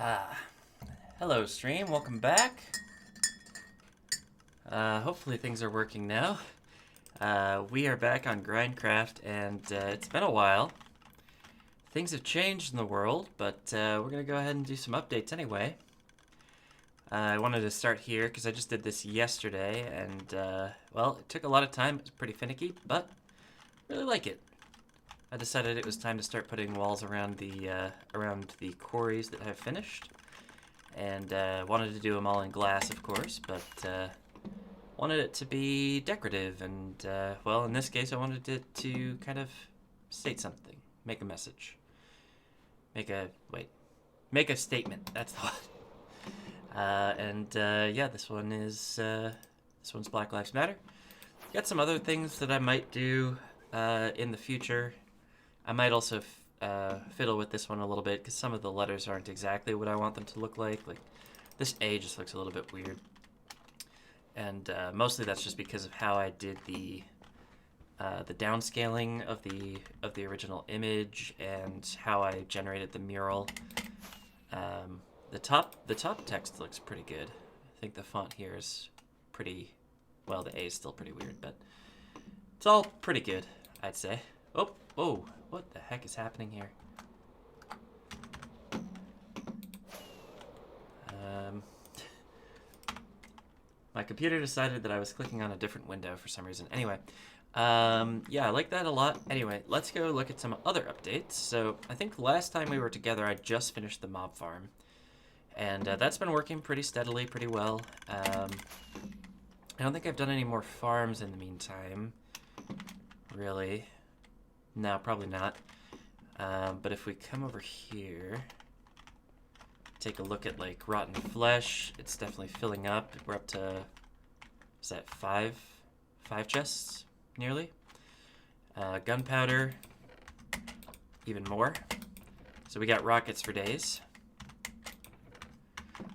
Ah, hello stream, welcome back. Hopefully things are working now. We are back on GrindCraft, and it's been a while. Things have changed in the world, but we're going to go ahead and do some updates anyway. I wanted to start here because I just did this yesterday, and well, it took a lot of time. It was pretty finicky, but I really like it. I decided it was time to start putting walls around the quarries that I've finished. And wanted to do them all in glass, of course, but wanted it to be decorative, and well, in this case I wanted it to kind of state something, make a message, make a statement, that's the one. Yeah, this one's Black Lives Matter. Got some other things that I might do in the future. I might also fiddle with this one a little bit because some of the letters aren't exactly what I want them to look like. Like this A just looks a little bit weird, and mostly that's just because of how I did the downscaling of the original image and how I generated the mural. The top text looks pretty good. I think the font here is pretty well. The A is still pretty weird, but it's all pretty good, I'd say. Oh, what the heck is happening here? My computer decided that I was clicking on a different window for some reason. Anyway, yeah, I like that a lot. Anyway, let's go look at some other updates. So I think last time we were together, I just finished the mob farm, and that's been working pretty steadily, pretty well. I don't think I've done any more farms in the meantime, really. No, probably not. But if we come over here, take a look at like rotten flesh, it's definitely filling up. We're up to, is that five chests nearly? Gunpowder, even more. So we got rockets for days.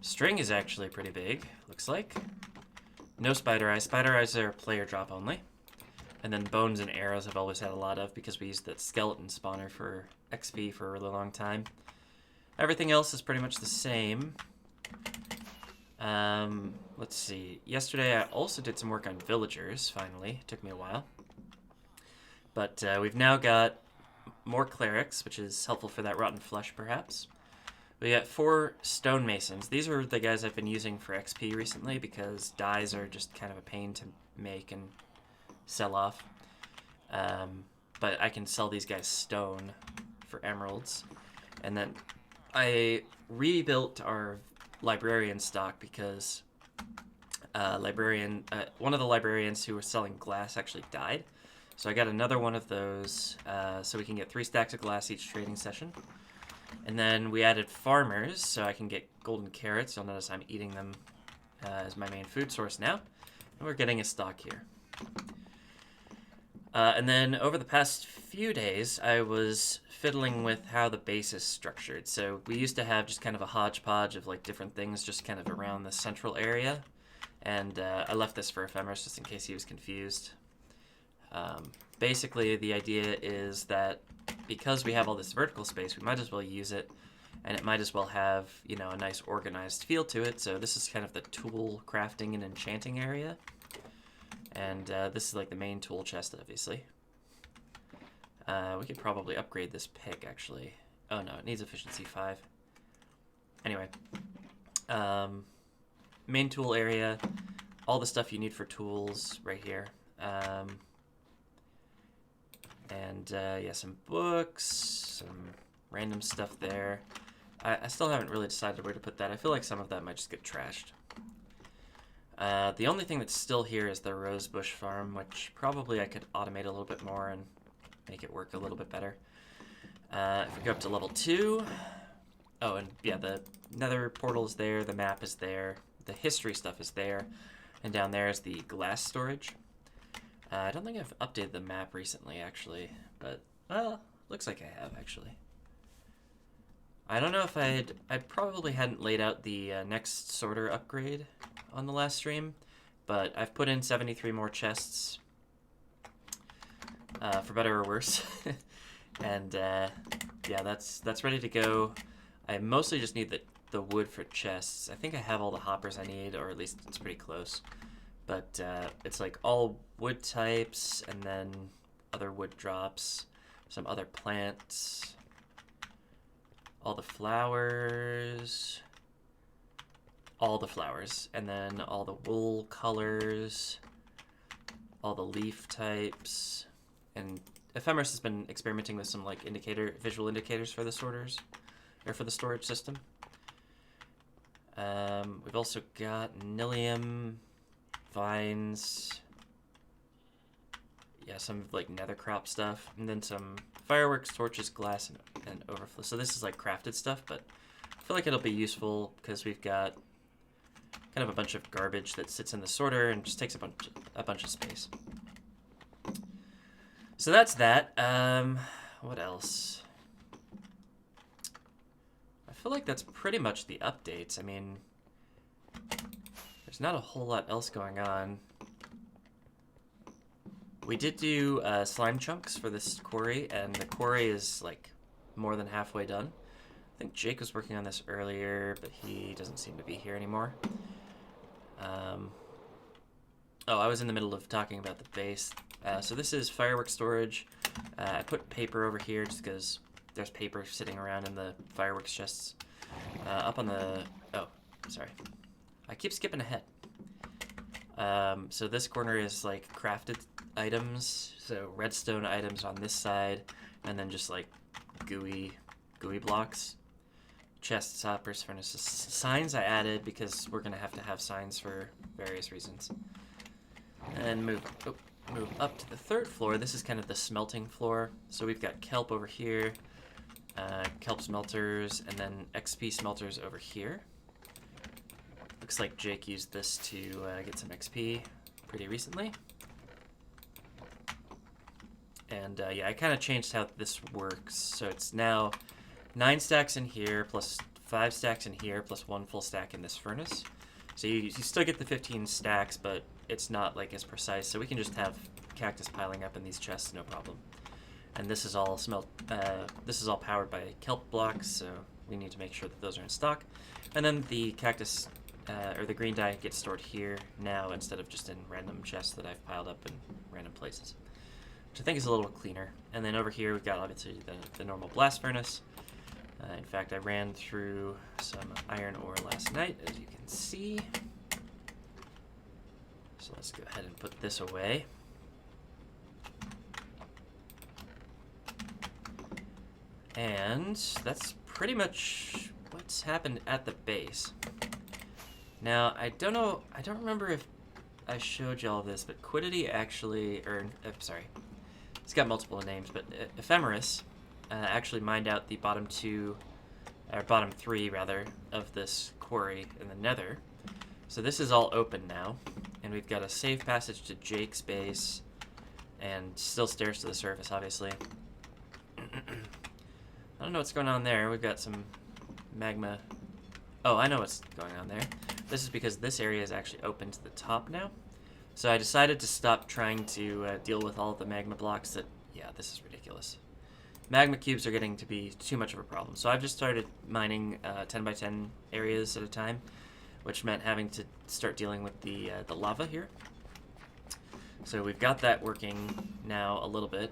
String is actually pretty big, looks like. No spider eyes. Spider eyes are player drop only. And then bones and arrows I've always had a lot of because we used that skeleton spawner for XP for a really long time. Everything else is pretty much the same. Let's see. Yesterday I also did some work on villagers, finally. It took me a while. But we've now got more clerics, which is helpful for that rotten flesh, perhaps. We got 4 stonemasons. These are the guys I've been using for XP recently because dyes are just kind of a pain to make and sell off. But I can sell these guys stone for emeralds. And then I rebuilt our librarian stock because one of the librarians who was selling glass actually died. So I got another one of those so we can get 3 stacks of glass each trading session. And then we added farmers so I can get golden carrots. You'll notice I'm eating them as my main food source now. And we're getting a stock here. And then over the past few days, I was fiddling with how the base is structured. So we used to have just kind of a hodgepodge of like different things just kind of around the central area. And I left this for Ephemeris just in case he was confused. Basically, the idea is that because we have all this vertical space, we might as well use it. And it might as well have, you know, a nice organized feel to it. So this is kind of the tool crafting and enchanting area. And this is like the main tool chest, obviously. We could probably upgrade this pick, actually. Oh no, it needs efficiency 5. Anyway. Main tool area. All the stuff you need for tools right here. Yeah, some books, some random stuff there. I still haven't really decided where to put that. I feel like some of that might just get trashed. The only thing that's still here is the rosebush farm, which probably I could automate a little bit more and make it work a little bit better. If we go up to level 2, oh, and yeah, the nether portal is there, the map is there, the history stuff is there, and down there is the glass storage. I don't think I've updated the map recently, actually, but, well, looks like I have, actually. I don't know if I probably hadn't laid out the next sorter upgrade on the last stream, but I've put in 73 more chests, for better or worse. And yeah, that's ready to go. I mostly just need the the wood for chests. I think I have all the hoppers I need, or at least it's pretty close. But it's like all wood types, and then other wood drops, some other plants, all the flowers, and then all the wool colors, all the leaf types, and Ephemeris has been experimenting with some like visual indicators for the sorters, or for the storage system. We've also got Nilium, vines, yeah, some like nether crop stuff, and then some fireworks, torches, glass, and overflow. So this is like crafted stuff, but I feel like it'll be useful because we've got kind of a bunch of garbage that sits in the sorter and just takes a bunch of space. So that's that. What else? I feel like that's pretty much the updates. I mean, there's not a whole lot else going on. We did do slime chunks for this quarry, and the quarry is like more than halfway done. I think Jake was working on this earlier, but he doesn't seem to be here anymore. Oh, I was in the middle of talking about the base. So this is fireworks storage. I put paper over here just because there's paper sitting around in the fireworks chests. Up on the... Oh, sorry. I keep skipping ahead. So this corner is like crafted items. So redstone items on this side, and then just like gooey blocks. Chests, hoppers, furnaces. Signs I added because we're gonna have to have signs for various reasons. And move up to the third floor. This is kind of the smelting floor. So we've got kelp over here, kelp smelters, and then XP smelters over here. Looks like Jake used this to get some XP pretty recently. And yeah, I kind of changed how this works. So it's now 9 stacks in here, plus 5 stacks in here, plus 1 full stack in this furnace. So you still get the 15 stacks, but it's not like as precise. So we can just have cactus piling up in these chests, no problem. And this is all this is all powered by kelp blocks, so we need to make sure that those are in stock. And then the cactus or the green dye gets stored here now instead of just in random chests that I've piled up in random places, which I think is a little cleaner. And then over here we've got obviously the normal blast furnace. In fact, I ran through some iron ore last night, as you can see. So let's go ahead and put this away. And that's pretty much what's happened at the base. Now, I don't remember if I showed you all this, but Quiddity actually, sorry, it's got multiple names, but Ephemeris actually mined out the bottom 3 rather, of this quarry in the nether. So this is all open now, and we've got a safe passage to Jake's base, and still stairs to the surface, obviously. I don't know what's going on there. We've got some magma. Oh, I know what's going on there. This is because this area is actually open to the top now. So I decided to stop trying to deal with all of the magma blocks that, yeah, this is ridiculous. Magma cubes are getting to be too much of a problem. So I've just started mining 10 by 10 areas at a time, which meant having to start dealing with the lava here. So we've got that working now a little bit.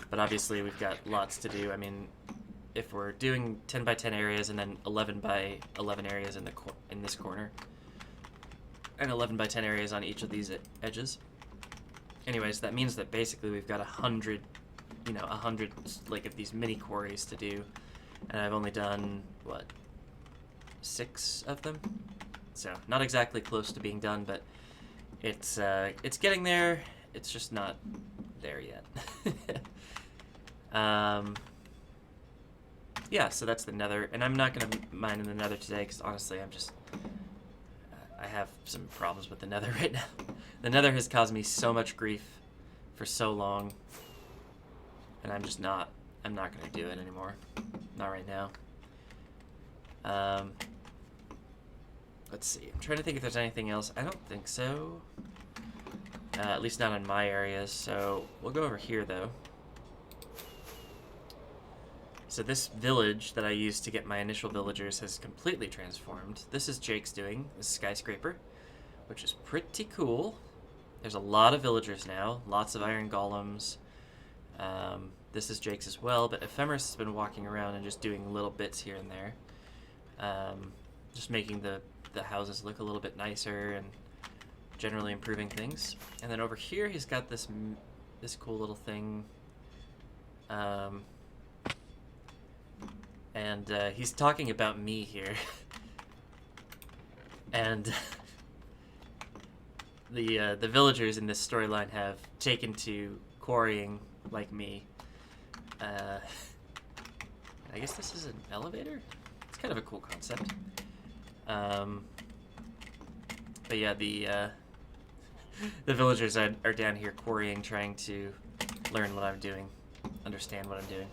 But obviously we've got lots to do. I mean, if we're doing 10 by 10 areas and then 11 by 11 areas in this corner, and 11 by 10 areas on each of these edges. Anyways, that means that basically we've got 100 like of these mini quarries to do, and I've only done what, 6 of them? So not exactly close to being done, but it's getting there. It's just not there yet. Yeah, so that's the nether, and I'm not going to mine in the nether today because honestly I have some problems with the nether right now. The nether has caused me so much grief for so long, and I'm not going to do it anymore. Not right now. Let's see, I'm trying to think if there's anything else. I don't think so. At least not in my areas, so we'll go over here though. So this village that I used to get my initial villagers has completely transformed. This is Jake's doing, this skyscraper, which is pretty cool. There's a lot of villagers now, lots of iron golems. This is Jake's as well, but Ephemeris has been walking around and just doing little bits here and there. Just making the houses look a little bit nicer and generally improving things. And then over here he's got this cool little thing. And he's talking about me here. And the villagers in this storyline have taken to quarrying like me. I guess this is an elevator? It's kind of a cool concept. But yeah, the villagers are down here quarrying, trying to learn what I'm doing, understand what I'm doing.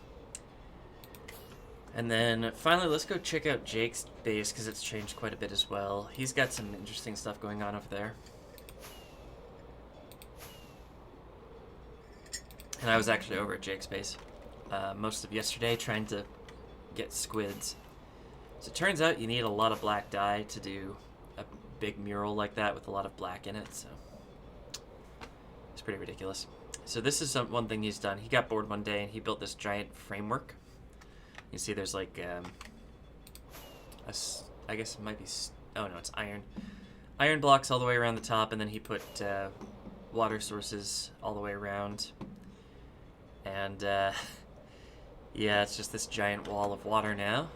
And then finally, let's go check out Jake's base, because it's changed quite a bit as well. He's got some interesting stuff going on over there. And I was actually over at Jake's base most of yesterday trying to get squids. So it turns out you need a lot of black dye to do a big mural like that with a lot of black in it, so it's pretty ridiculous. So this is one thing he's done. He got bored one day and he built this giant framework. You see there's like, I guess it might be, oh no, it's iron. Iron blocks all the way around the top, and then he put water sources all the way around. And yeah, it's just this giant wall of water now.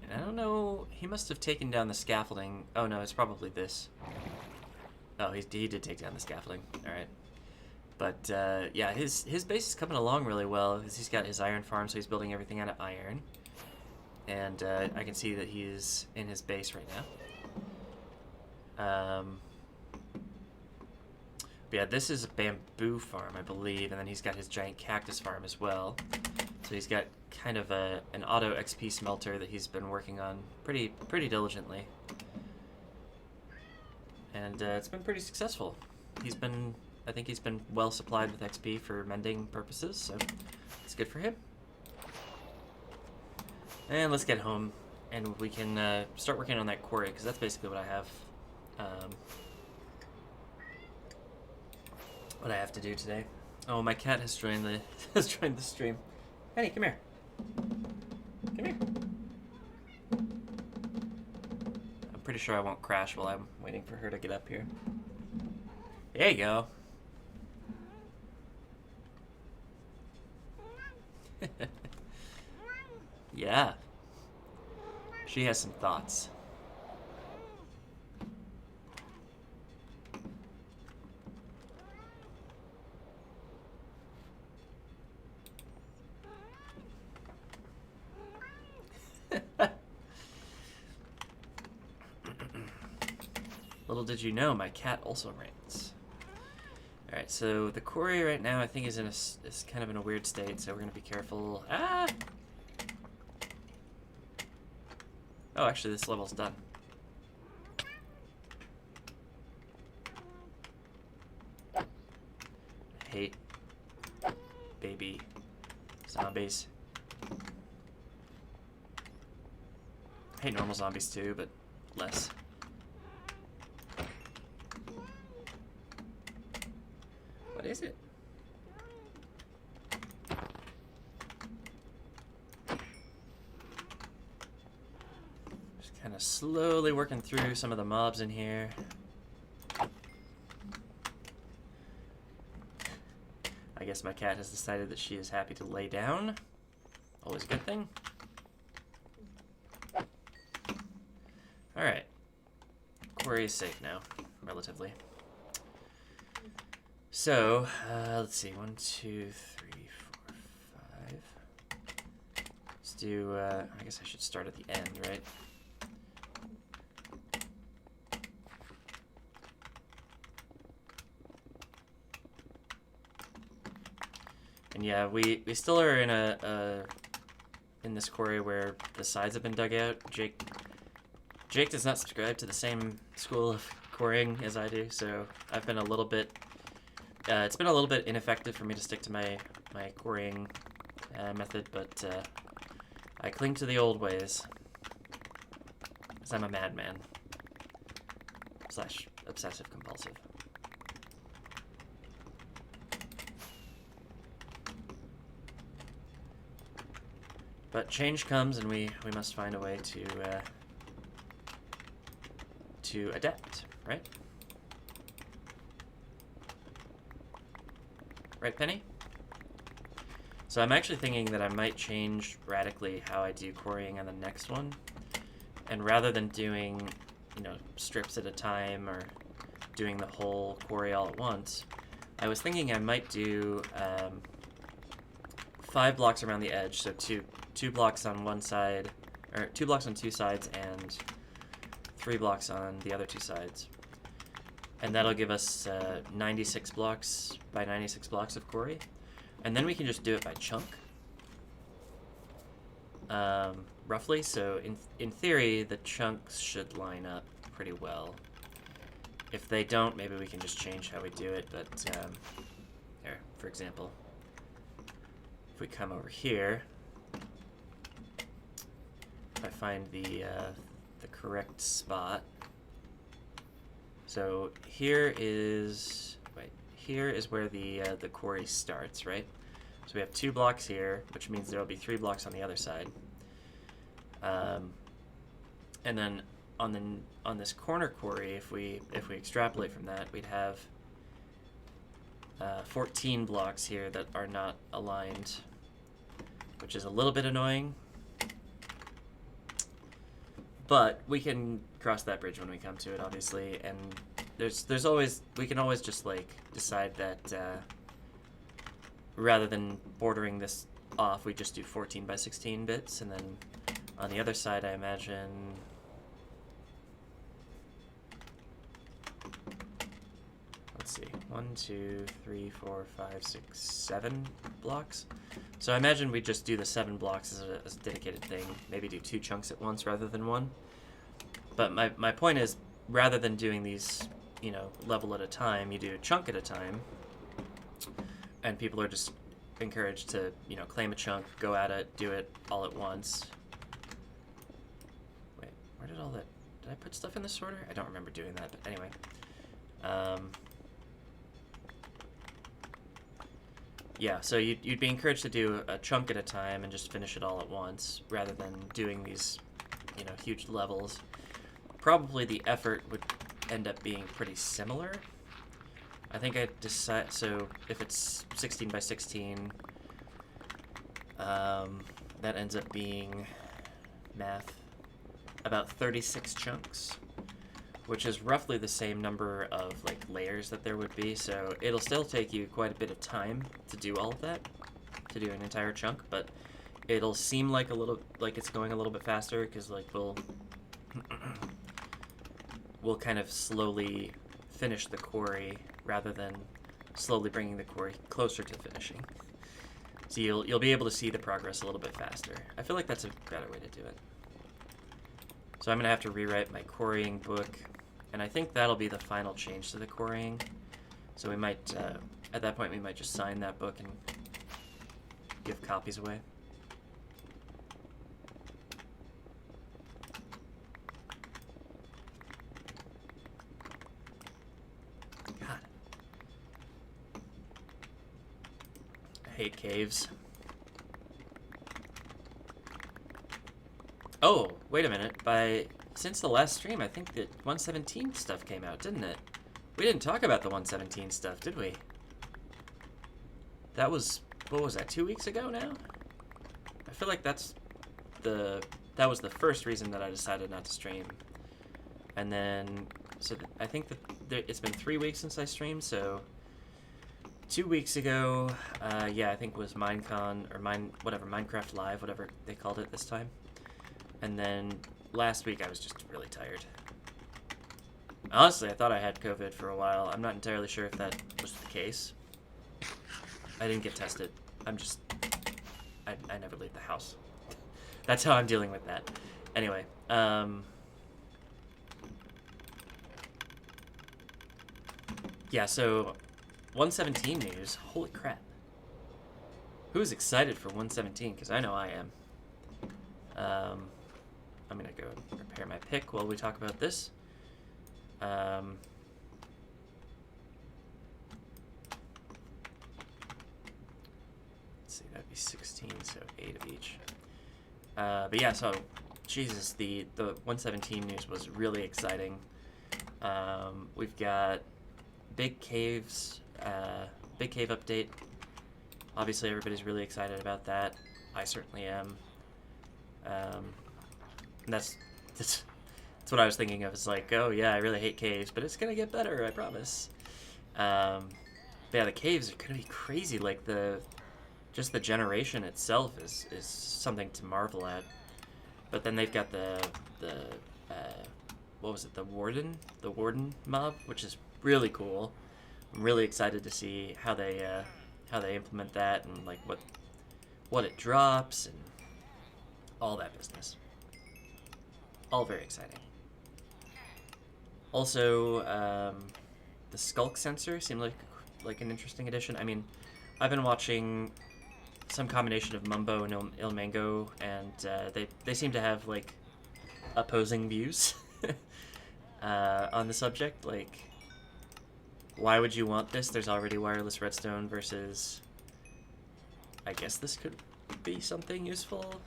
And I don't know, he must have taken down the scaffolding. Oh no, it's probably this. Oh, he did take down the scaffolding. Alright. But yeah, his base is coming along really well. He's got his iron farm, so he's building everything out of iron. And I can see that he's in his base right now. But yeah, this is a bamboo farm, I believe, and then he's got his giant cactus farm as well. So he's got kind of an auto XP smelter that he's been working on pretty diligently. And it's been pretty successful. I think he's been well supplied with XP for mending purposes, so it's good for him. And let's get home, and we can start working on that quarry, because that's basically what I have. What I have to do today. Oh, my cat has joined the stream. Penny, come here. Come here. I'm pretty sure I won't crash while I'm waiting for her to get up here. There you go. Yeah. She has some thoughts. Little did you know, my cat also rants. Alright, so the quarry right now I think is kind of in a weird state, so we're going to be careful. Ah! Oh, actually this level's done. I hate baby zombies. I hate normal zombies too, but less. What is it? Just kind of slowly working through some of the mobs in here. I guess my cat has decided that she is happy to lay down. Always a good thing. Alright. Quarry is safe now, relatively. So, let's see, 1, 2, 3, 4, 5. Let's do, I guess I should start at the end, right? And yeah, we still are in in this quarry where the sides have been dug out. Jake does not subscribe to the same school of quarrying as I do, so I've been a little bit It's been a little bit ineffective for me to stick to my quarrying method, but I cling to the old ways, because I'm a madman / obsessive compulsive. But change comes, and we must find a way to adapt, right? Right, Penny? So I'm actually thinking that I might change radically how I do quarrying on the next one. And rather than doing, you know, strips at a time or doing the whole quarry all at once, I was thinking I might do 5 blocks around the edge, so two blocks on one side, or 2 blocks on 2 sides, and 3 blocks on the other 2 sides. And that'll give us 96 blocks by 96 blocks of quarry. And then we can just do it by chunk, roughly. So in theory, the chunks should line up pretty well. If they don't, maybe we can just change how we do it. But here, for example, if we come over here, if I find the correct spot. So here is where the quarry starts, right? So we have 2 blocks here, which means there will be 3 blocks on the other side. And then on this corner quarry, if we extrapolate from that, we'd have 14 blocks here that are not aligned, which is a little bit annoying. But we can cross that bridge when we come to it, obviously, and there's always, we can always just like decide that rather than bordering this off, we just do 14 by 16 bits, and then on the other side, I imagine let's see, 1, 2, 3, 4, 5, 6, 7 blocks. So I imagine we just do the 7 blocks as a dedicated thing, maybe do 2 chunks at once rather than 1. But my point is, rather than doing these, you know, level at a time, you do a chunk at a time, and people are just encouraged to, you know, claim a chunk, go at it, do it all at once. Wait, where did all that, did I put stuff in this order? I don't remember doing that, but anyway. Yeah, so you'd be encouraged to do a chunk at a time and just finish it all at once, rather than doing these, you know, huge levels. Probably the effort would end up being pretty similar. I think I decide, so if it's 16 by 16, that ends up being, math, about 36 chunks, which is roughly the same number of like layers that there would be. So it'll still take you quite a bit of time to do all of that, to do an entire chunk, but it'll seem like it's going a little bit faster, because like we'll kind of slowly finish the quarry rather than slowly bringing the quarry closer to finishing. So you'll be able to see the progress a little bit faster. I feel like that's a better way to do it. So I'm gonna have to rewrite my quarrying book, and I think that'll be the final change to the quarrying. So we might, at that point, we might just sign that book and give copies away. God. I hate caves. Oh, wait a minute. Since the last stream, I think that 117 stuff came out, didn't it? We didn't talk about the 117 stuff, did we? That was, what was that, 2 weeks ago now? I feel like that was the first reason that I decided not to stream. And then, so I think that it's been 3 weeks since I streamed, so 2 weeks ago, yeah, I think it was Minecon, or Minecraft Live, whatever they called it this time. And then last week I was just really tired. Honestly, I thought I had COVID for a while. I'm not entirely sure if that was the case. I didn't get tested. I never leave the house. That's how I'm dealing with that. Anyway, yeah, so 117 news. Holy crap. Who's excited for 117? Because I know I am. I'm going to go and prepare my pick while we talk about this. Let's see, that'd be 16, so 8 of each. But yeah, so, Jesus, the 117 news was really exciting. We've got big caves, big cave update. Obviously, everybody's really excited about that. I certainly am. And that's what I was thinking of. It's like, oh yeah, I really hate caves, but it's gonna get better, I promise. But yeah, the caves are gonna be crazy. Like just the generation itself is something to marvel at. But then they've got the what was it? The warden mob, which is really cool. I'm really excited to see how they implement that and like what it drops and all that business. All very exciting. Also, the skulk sensor seemed like an interesting addition. I mean, I've been watching some combination of Mumbo and Ilmango, and they seem to have like opposing views on the subject. Like, why would you want this? There's already wireless redstone versus, I guess this could be something useful.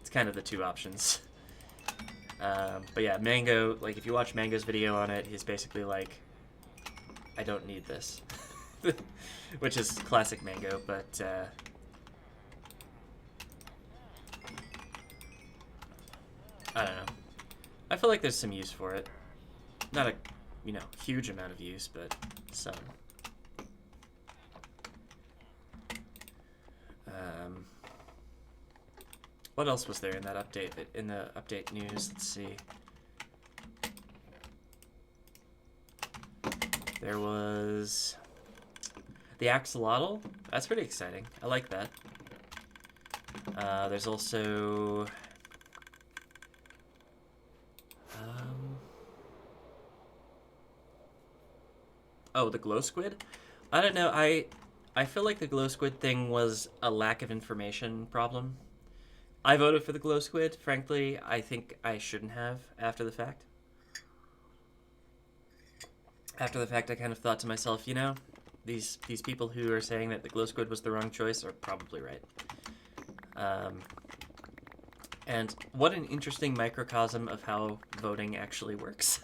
It's kind of the two options. But yeah, Mango, like if you watch Mango's video on it, he's basically like, I don't need this. Which is classic Mango, but I don't know. I feel like there's some use for it. Not a, huge amount of use, but some. What else was there in that update? In the update news, let's see. There was the axolotl. That's pretty exciting. I like that. There's also oh, the glow squid. I don't know. I feel like the glow squid thing was a lack of information problem. I voted for the glow squid. Frankly, I think I shouldn't have after the fact. After the fact, I kind of thought to myself, these people who are saying that the glow squid was the wrong choice are probably right. And what an interesting microcosm of how voting actually works.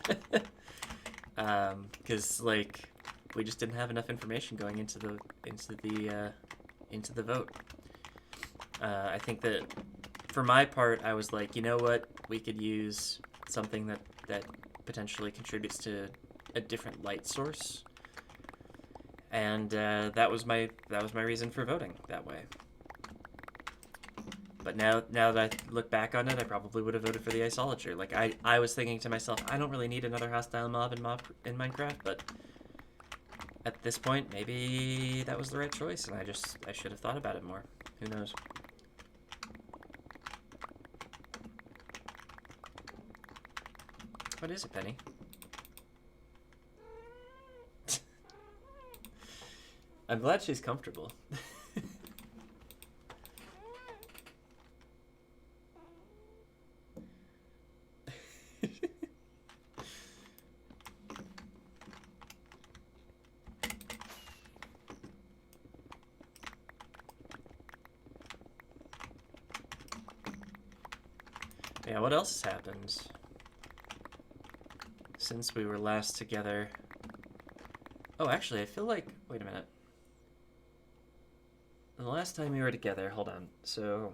Because like we just didn't have enough information going into the vote. I think that for my part, I was like, you know what, we could use something that potentially contributes to a different light source, and that was my reason for voting that way. But now that I look back on it, I probably would have voted for the isolature. Like I was thinking to myself, I don't really need another hostile mob in Minecraft, but at this point, maybe that was the right choice, and I should have thought about it more. Who knows? What is it, Penny? I'm glad she's comfortable. Yeah, what else has happened since we were last together? Oh, actually, I feel like... Wait a minute. The last time we were together... Hold on. So...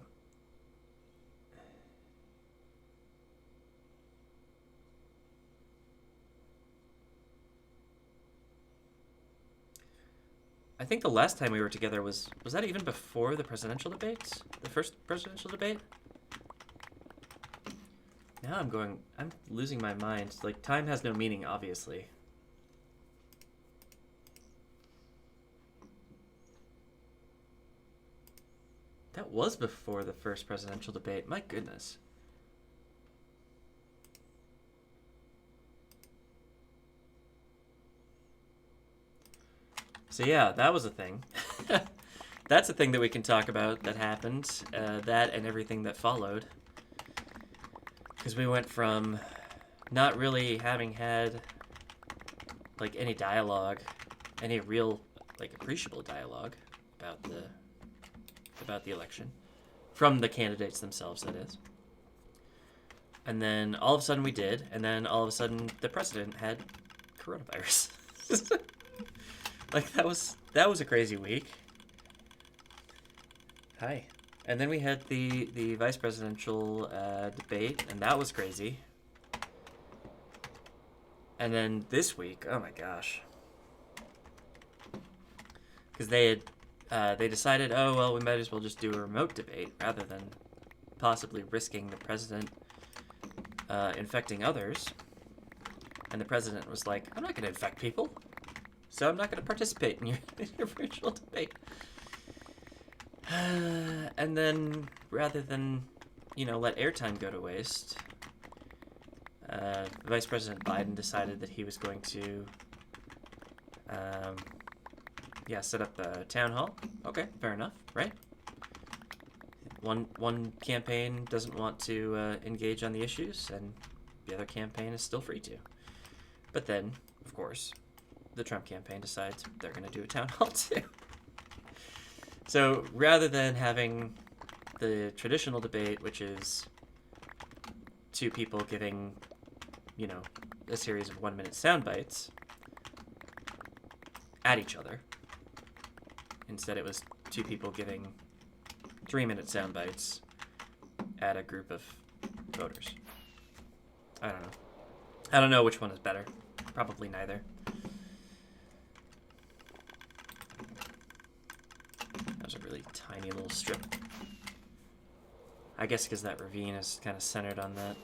I think the last time we were together was that even before the presidential debates? The first presidential debate? Now I'm losing my mind. Like, time has no meaning, obviously. That was before the first presidential debate. My goodness. So yeah, that was a thing. That's a thing that we can talk about that happened. That and everything that followed. Because we went from not really having had like any dialogue, any real like appreciable dialogue about the election from the candidates themselves, that is. And then all of a sudden we did, and then all of a sudden the president had coronavirus. Like that was a crazy week. Hi. And then we had the vice presidential debate, and that was crazy. And then this week, oh my gosh, because they decided, oh well, we might as well just do a remote debate rather than possibly risking the president infecting others. And the president was like, I'm not going to infect people, so I'm not going to participate in your virtual debate. And then, rather than, let airtime go to waste, Vice President Biden decided that he was going to, set up a town hall. Okay, fair enough, right? One campaign doesn't want to engage on the issues, and the other campaign is still free to. But then, of course, the Trump campaign decides they're going to do a town hall too. So rather than having the traditional debate, which is two people giving, a series of 1-minute sound bites at each other, instead it was two people giving 3-minute sound bites at a group of voters. I don't know. I don't know which one is better. Probably neither. That was a really tiny little strip. I guess because that ravine is kind of centered on that.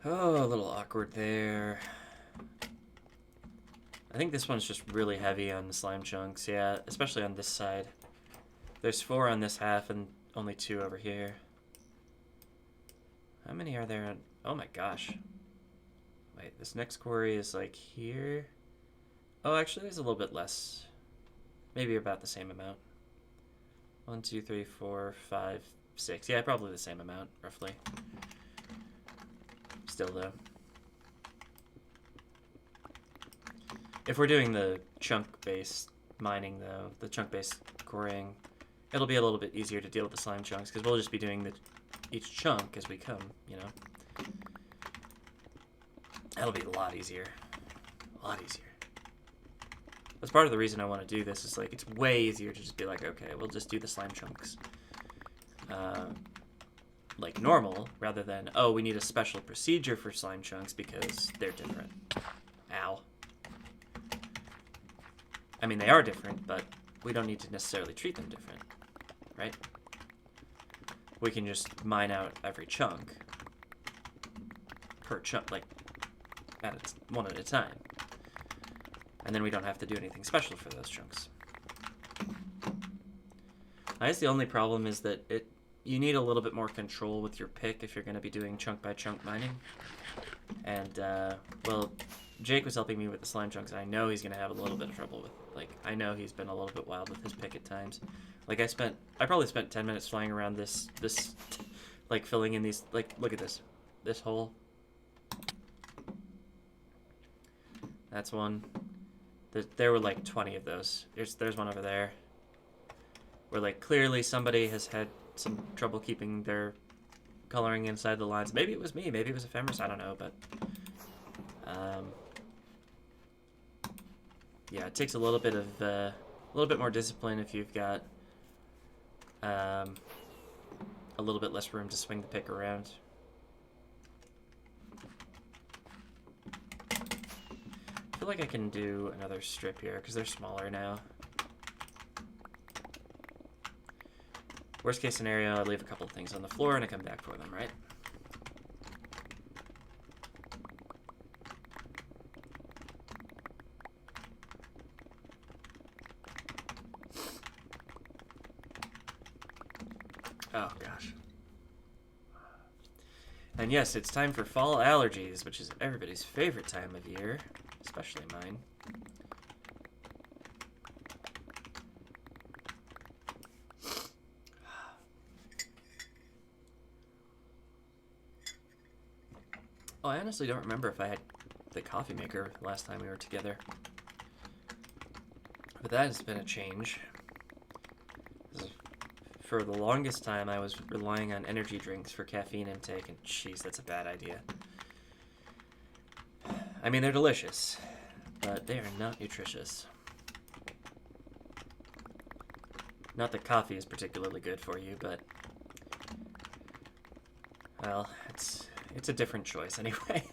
Oh, a little awkward there. I think this one's just really heavy on the slime chunks, yeah, especially on this side. There's 4 on this half and only 2 over here. How many are there on... Oh my gosh. Wait, this next quarry is like here. Oh, actually there's a little bit less. Maybe about the same amount. 1, 2, 3, 4, 5, 6. Yeah, probably the same amount, roughly. Still though. If we're doing the chunk-based mining though, the chunk-based quarrying, it'll be a little bit easier to deal with the slime chunks because we'll just be doing each chunk as we come, That'll be a lot easier. A lot easier. That's part of the reason I want to do this is like it's way easier to just be like, okay, we'll just do the slime chunks. Like normal, rather than, oh, we need a special procedure for slime chunks because they're different. Ow. I mean, they are different, but we don't need to necessarily treat them different, right? We can just mine out every chunk per chunk, like, one at a time. And then we don't have to do anything special for those chunks. I guess the only problem is that you need a little bit more control with your pick if you're going to be doing chunk-by-chunk mining. And, well, Jake was helping me with the slime chunks, and I know he's going to have a little bit of trouble with, I know he's been a little bit wild with his pick at times. I probably spent 10 minutes flying around this, filling in these, look at this hole. That's one. There were, 20 of those. There's one over there. Where, clearly somebody has had some trouble keeping their coloring inside the lines. Maybe it was me, maybe it was ephemeris, I don't know, but yeah, it takes a little bit more discipline if you've got a little bit less room to swing the pick around. I feel like I can do another strip here because they're smaller now. Worst case scenario, I leave a couple of things on the floor and I come back for them, right? Oh, gosh. And yes, it's time for fall allergies, which is everybody's favorite time of year, especially mine. Oh, I honestly don't remember if I had the coffee maker last time we were together. But that has been a change. For the longest time, I was relying on energy drinks for caffeine intake, and jeez, that's a bad idea. I mean, they're delicious, but they are not nutritious. Not that coffee is particularly good for you, but well, it's a different choice anyway.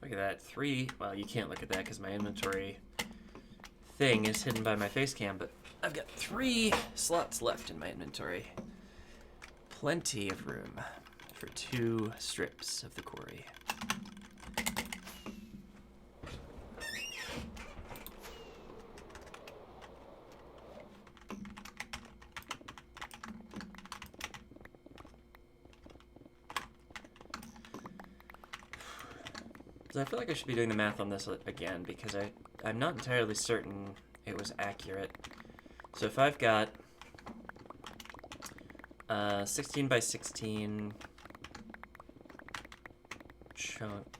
Look at that, 3. Well, you can't look at that because my inventory thing is hidden by my face cam, but I've got 3 slots left in my inventory. Plenty of room for 2 strips of the quarry. I feel like I should be doing the math on this again because I'm not entirely certain it was accurate. So if I've got 16 by 16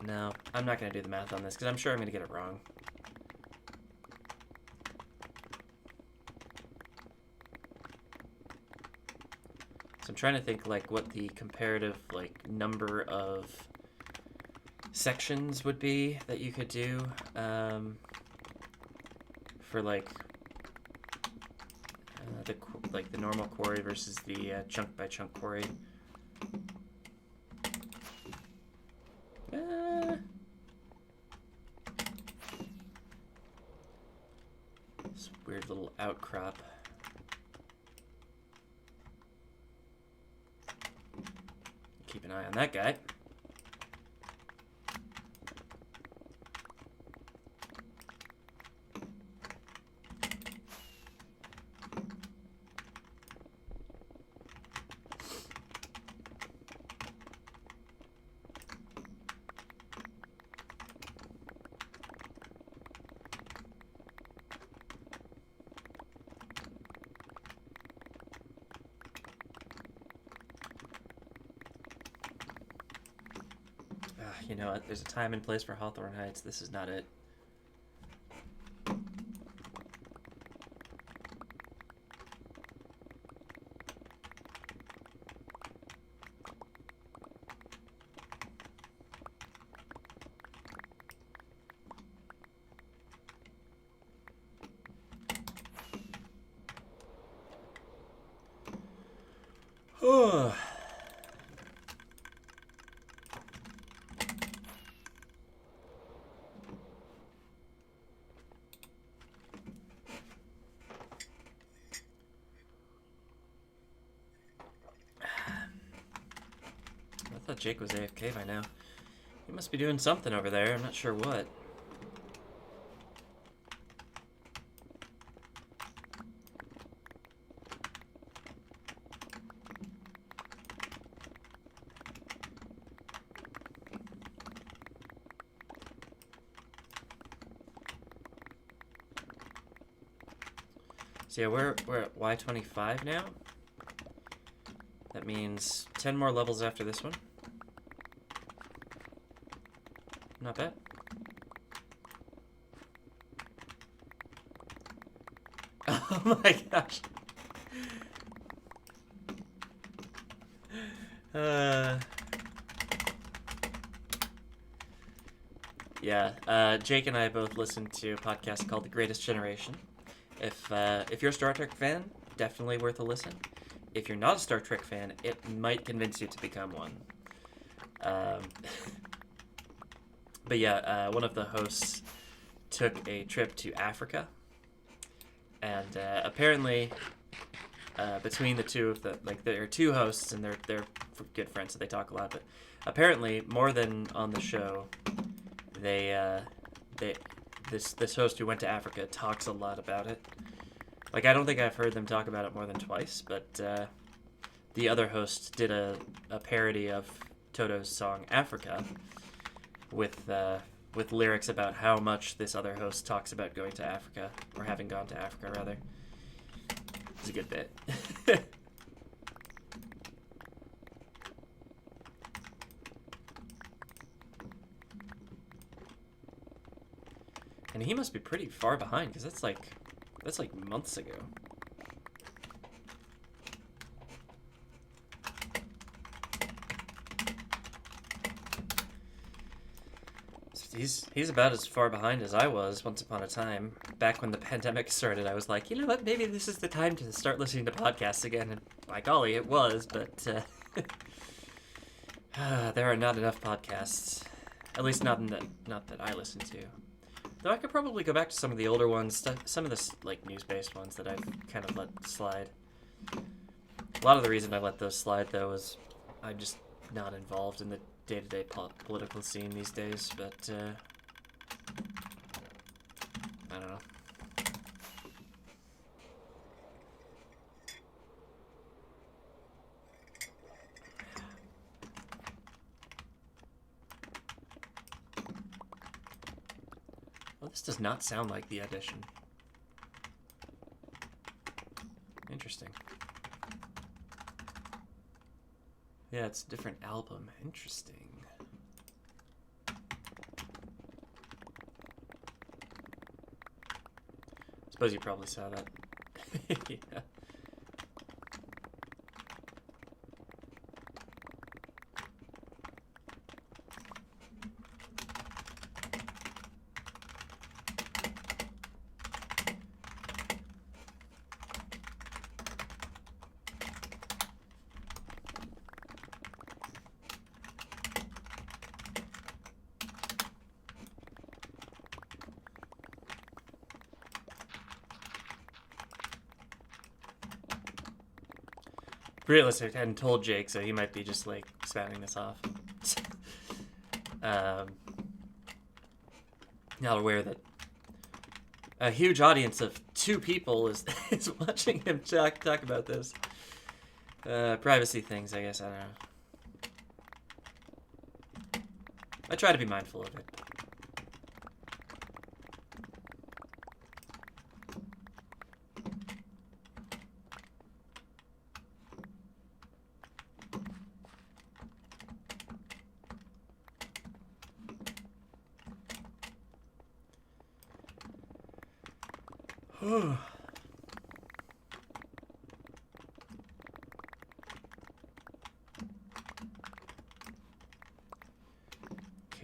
no, I'm not going to do the math on this because I'm sure I'm going to get it wrong. So I'm trying to think like what the comparative like number of sections would be that you could do for like the normal quarry versus the chunk by chunk quarry. This weird little outcrop. Keep an eye on that guy. You know what? There's a time and place for Hawthorne Heights. This is not it. Oh. I thought Jake was AFK by now. He must be doing something over there. I'm not sure what. So yeah, we're at Y25 now. That means 10 more levels after this one. Not bad. Oh my gosh. Yeah, Jake and I both listened to a podcast called The Greatest Generation. If you're a Star Trek fan, definitely worth a listen. If you're not a Star Trek fan, it might convince you to become one. But yeah, one of the hosts took a trip to Africa, and apparently, between the two of them, like there are two hosts, and they're good friends, so they talk a lot. But apparently, more than on the show, this host who went to Africa talks a lot about it. Like, I don't think I've heard them talk about it more than twice, but the other host did a parody of Toto's song Africa with lyrics about how much this other host talks about going to Africa, or having gone to Africa, rather. It's a good bit. And he must be pretty far behind, because that's like months ago. He's about as far behind as I was once upon a time. Back when the pandemic started, I was like, you know what, maybe this is the time to start listening to podcasts again. And by golly, it was, but there are not enough podcasts. At least not that I listen to. Though I could probably go back to some of the older ones, some of the like news-based ones that I've kind of let slide. A lot of the reason I let those slide, though, is I'm just not involved in the day-to-day political scene these days, but I don't know. Well, this does not sound like the audition. Interesting. Yeah, it's a different album. Interesting. Suppose you probably saw that. Yeah. Realistic, I hadn't told Jake, so he might be just like spouting this off. Not aware that a huge audience of 2 people is watching him talk about this. Privacy things, I guess, I don't know. I try to be mindful of it.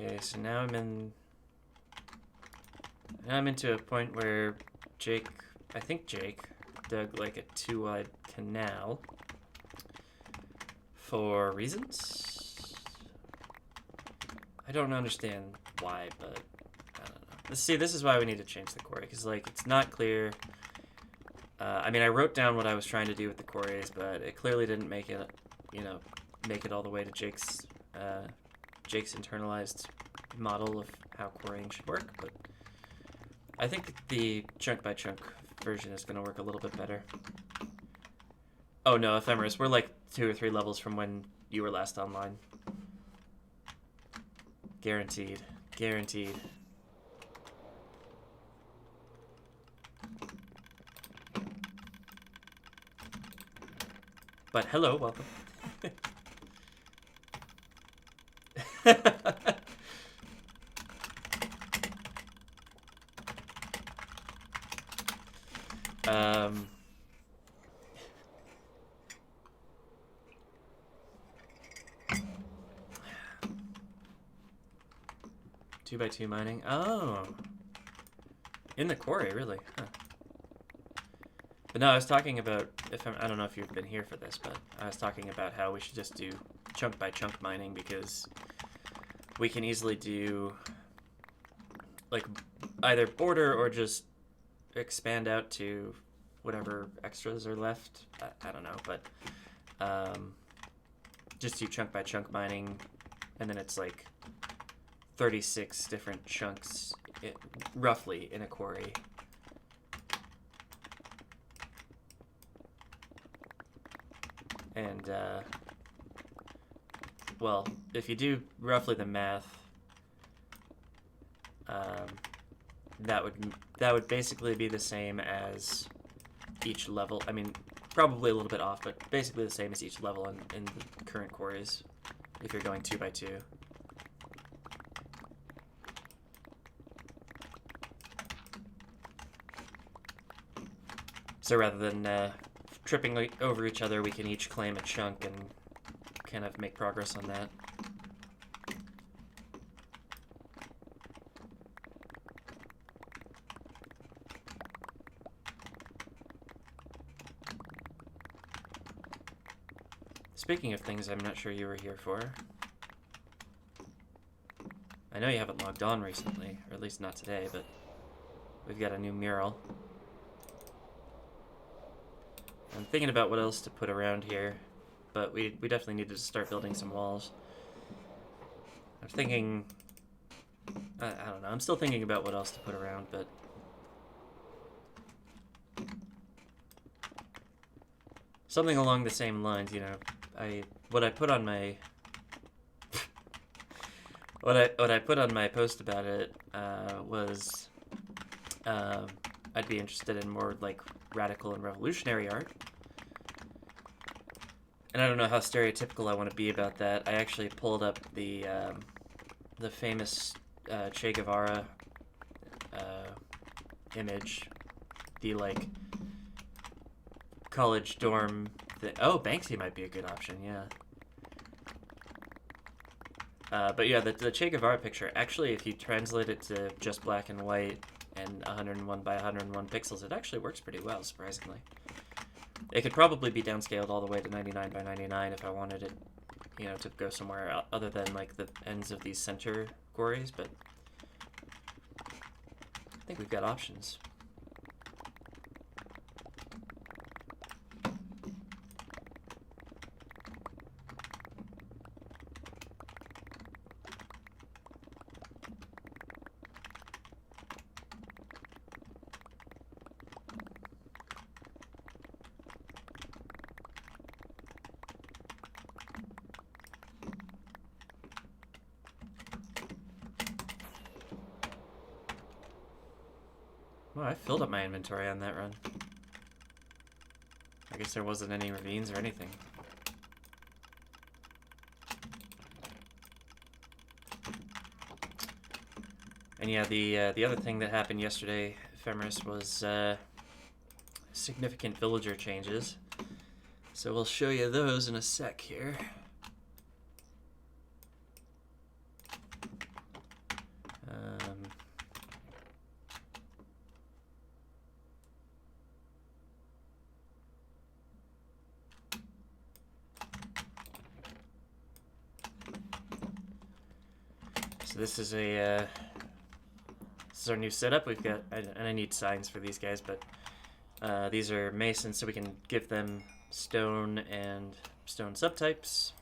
Okay, so now I'm into a point where I think Jake dug like a 2-wide canal for reasons. I don't understand why, but I don't know. See, this is why we need to change the quarry, because like it's not clear. I mean, I wrote down what I was trying to do with the quarries, but it clearly didn't make it, make it all the way to Jake's internalized model of how quarrying should work. But I think the chunk by chunk version is going to work a little bit better. Oh no, Ephemeris, we're like 2 or 3 levels from when you were last online. Guaranteed. Guaranteed. But hello, welcome. um... 2x2 mining. Oh. In the quarry, really? Huh. But no, I was talking about, I don't know if you've been here for this, but I was talking about how we should just do chunk by chunk mining, because we can easily do like either border or just expand out to whatever extras are left. I don't know, but just do chunk by chunk mining, and then it's like 36 different chunks roughly in a quarry. And well, if you do roughly the math, that would basically be the same as each level. I mean, probably a little bit off, but basically the same as each level in the current quarries, if you're going 2x2. So rather than tripping over each other, we can each claim a chunk and kind of make progress on that. Speaking of things I'm not sure you were here for, I know you haven't logged on recently, or at least not today, but we've got a new mural. I'm thinking about what else to put around here, but we definitely needed to start building some walls. I'm thinking, I don't know, I'm still thinking about what else to put around, but something along the same lines, you know. What I put on my what I put on my post about it was I'd be interested in more like radical and revolutionary art. And I don't know how stereotypical I want to be about that. I actually pulled up the famous Che Guevara image, the like college dorm. Oh, Banksy might be a good option, yeah. But yeah, the Che Guevara picture, actually, if you translate it to just black and white and 101 by 101 pixels, it actually works pretty well, surprisingly. It could probably be downscaled all the way to 99 by 99 if I wanted it, you know, to go somewhere other than like the ends of these center quarries, but I think we've got options. Well, I filled up my inventory on that run. I guess there wasn't any ravines or anything. And yeah, the other thing that happened yesterday, Ephemeris, was significant villager changes. So we'll show you those in a sec here. So this is a this is our new setup. We've got, and I need signs for these guys, but these are masons, so we can give them stone and stone subtypes.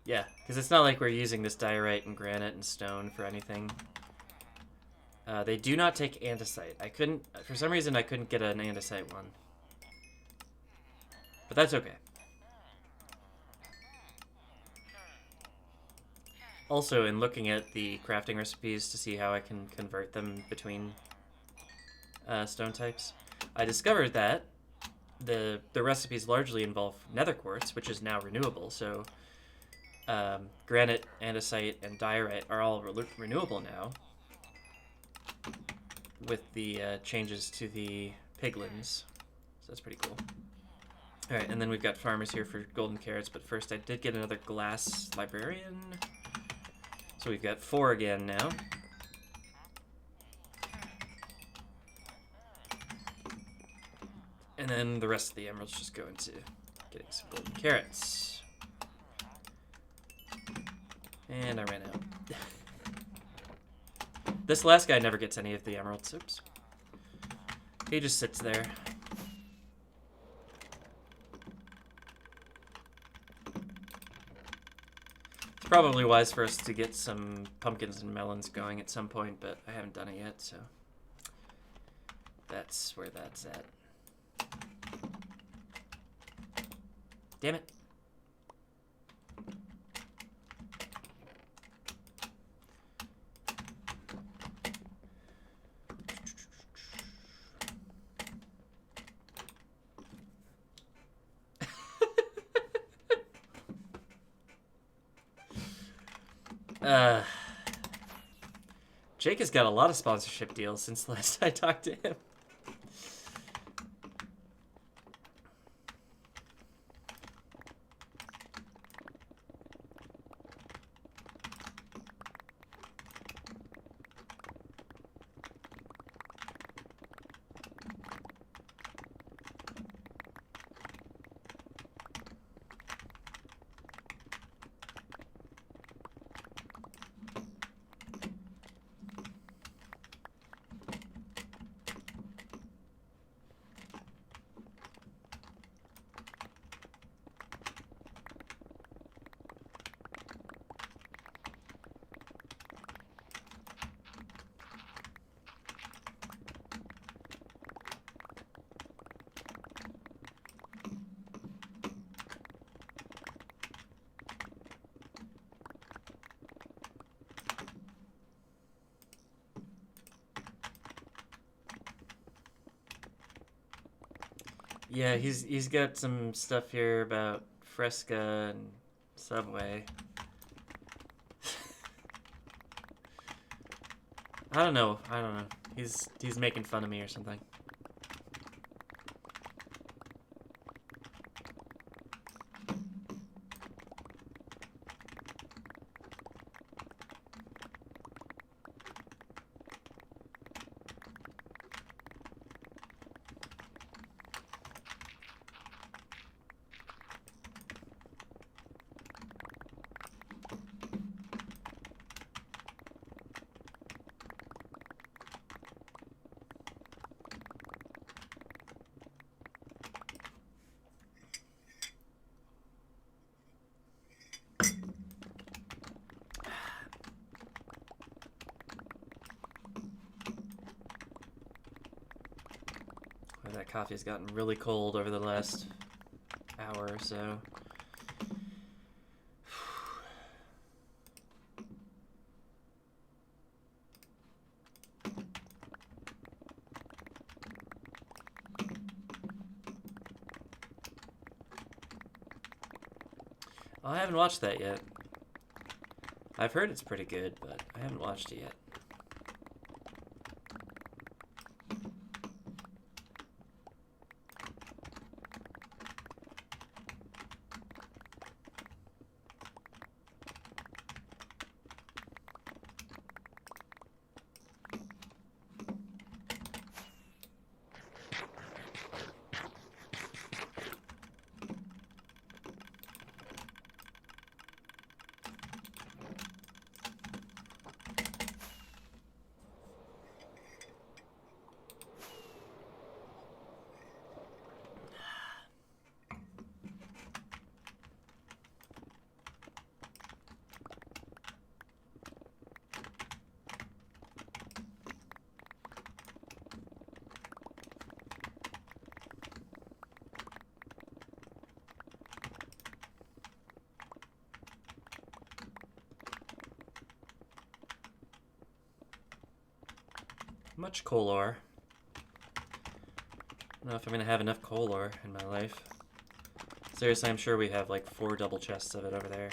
Yeah, because it's not like we're using this diorite and granite and stone for anything. They do not take andesite. I couldn't, for some reason I couldn't get an andesite one. But that's okay. Also, in looking at the crafting recipes to see how I can convert them between stone types, I discovered that the recipes largely involve nether quartz, which is now renewable. So granite, andesite, and diorite are all renewable now with the changes to the piglins. So that's pretty cool. All right, and then we've got farmers here for golden carrots, but first I did get another glass librarian. So we've got 4 again now. And then the rest of the emeralds just go into getting some golden carrots. And I ran out. This last guy never gets any of the emeralds. Oops. He just sits there. It's probably wise for us to get some pumpkins and melons going at some point, but I haven't done it yet, so that's where that's at. Damn it. Jake has got a lot of sponsorship deals since the last I talked to him. Yeah, he's got some stuff here about Fresca and Subway. I don't know. He's making fun of me or something. That coffee's gotten really cold over the last hour or so. Oh, I haven't watched that yet. I've heard it's pretty good, but I haven't watched it yet. much coal ore. I don't know if I'm gonna have enough coal ore in my life. Seriously, I'm sure we have like 4 double chests of it over there.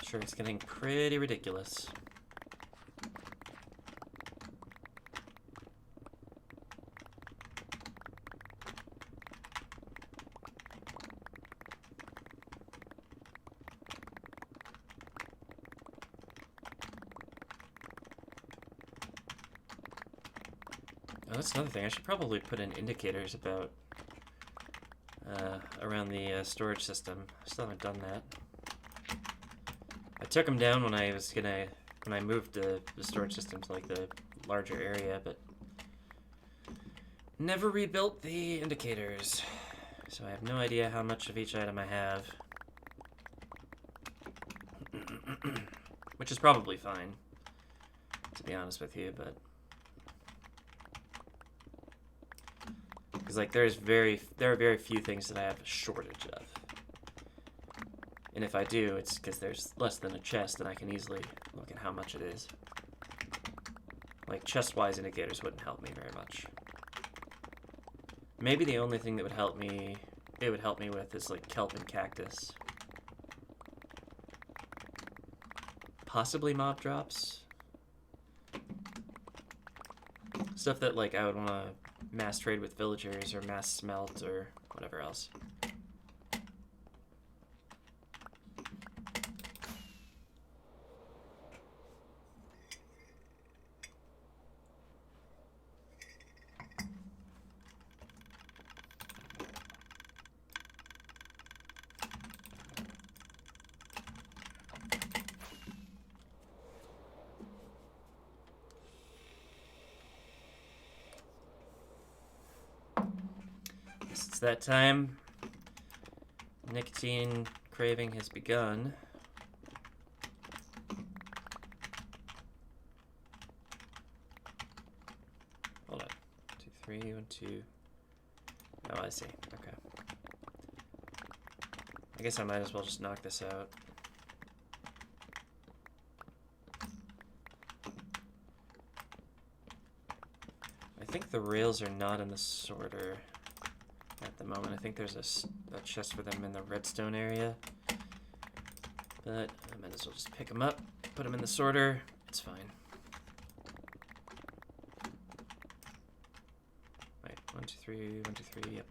Sure, it's getting pretty ridiculous. Oh, that's another thing. I should probably put in indicators about around the storage system. I still haven't done that. I took them down when I moved the storage system to like the larger area, but never rebuilt the indicators. So I have no idea how much of each item I have. Which is probably fine, to be honest with you, but because like there are very few things that I have a shortage of. And if I do, it's because there's less than a chest, and I can easily look at how much it is. Like, chest-wise indicators wouldn't help me very much. Maybe the only thing that would help me with is, like, kelp and cactus. Possibly mob drops. Stuff that, like, I would want to mass trade with villagers, or mass smelt, or whatever else. It's that time. Nicotine craving has begun. Hold on. 2, 3, 1, 2. Oh, I see. Okay. I guess I might as well just knock this out. I think the rails are not in the sorter at the moment. I think there's a chest for them in the redstone area. But I might as well just pick them up, put them in the sorter. It's fine. Wait, 1, 2, 3, 1, 2, 3, yep.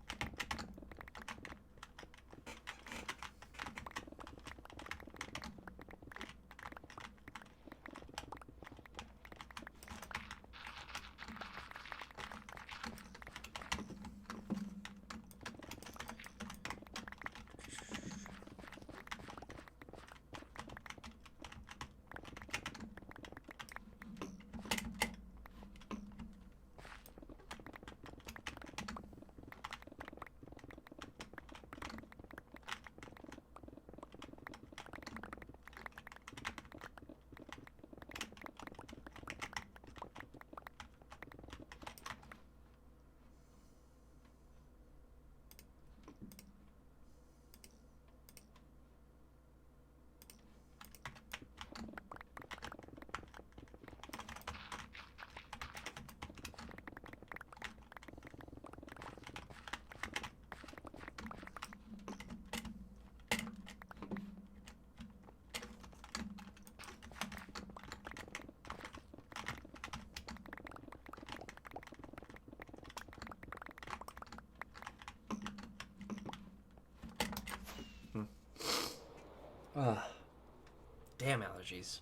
Damn allergies.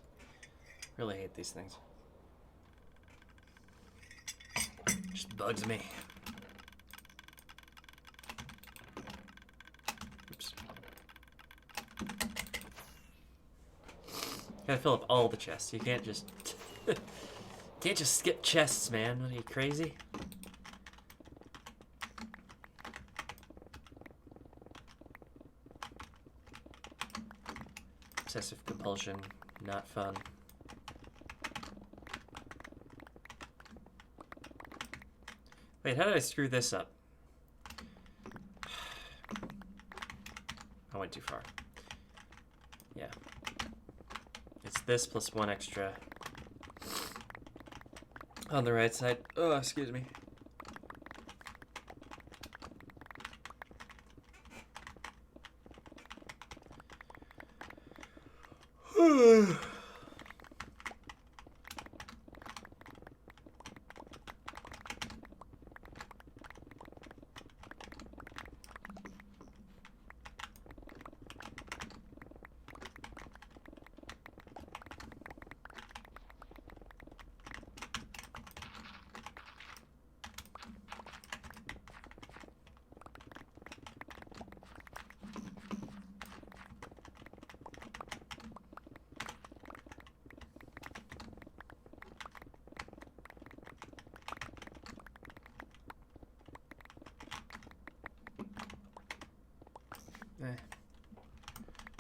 Really hate these things. Just bugs me. Oops. Gotta fill up all the chests. You can't just can't just skip chests, man. What are you, crazy? Obsessive compulsion, not fun. Wait, how did I screw this up? I went too far. Yeah. It's this plus 1 extra on the right side. Oh, excuse me.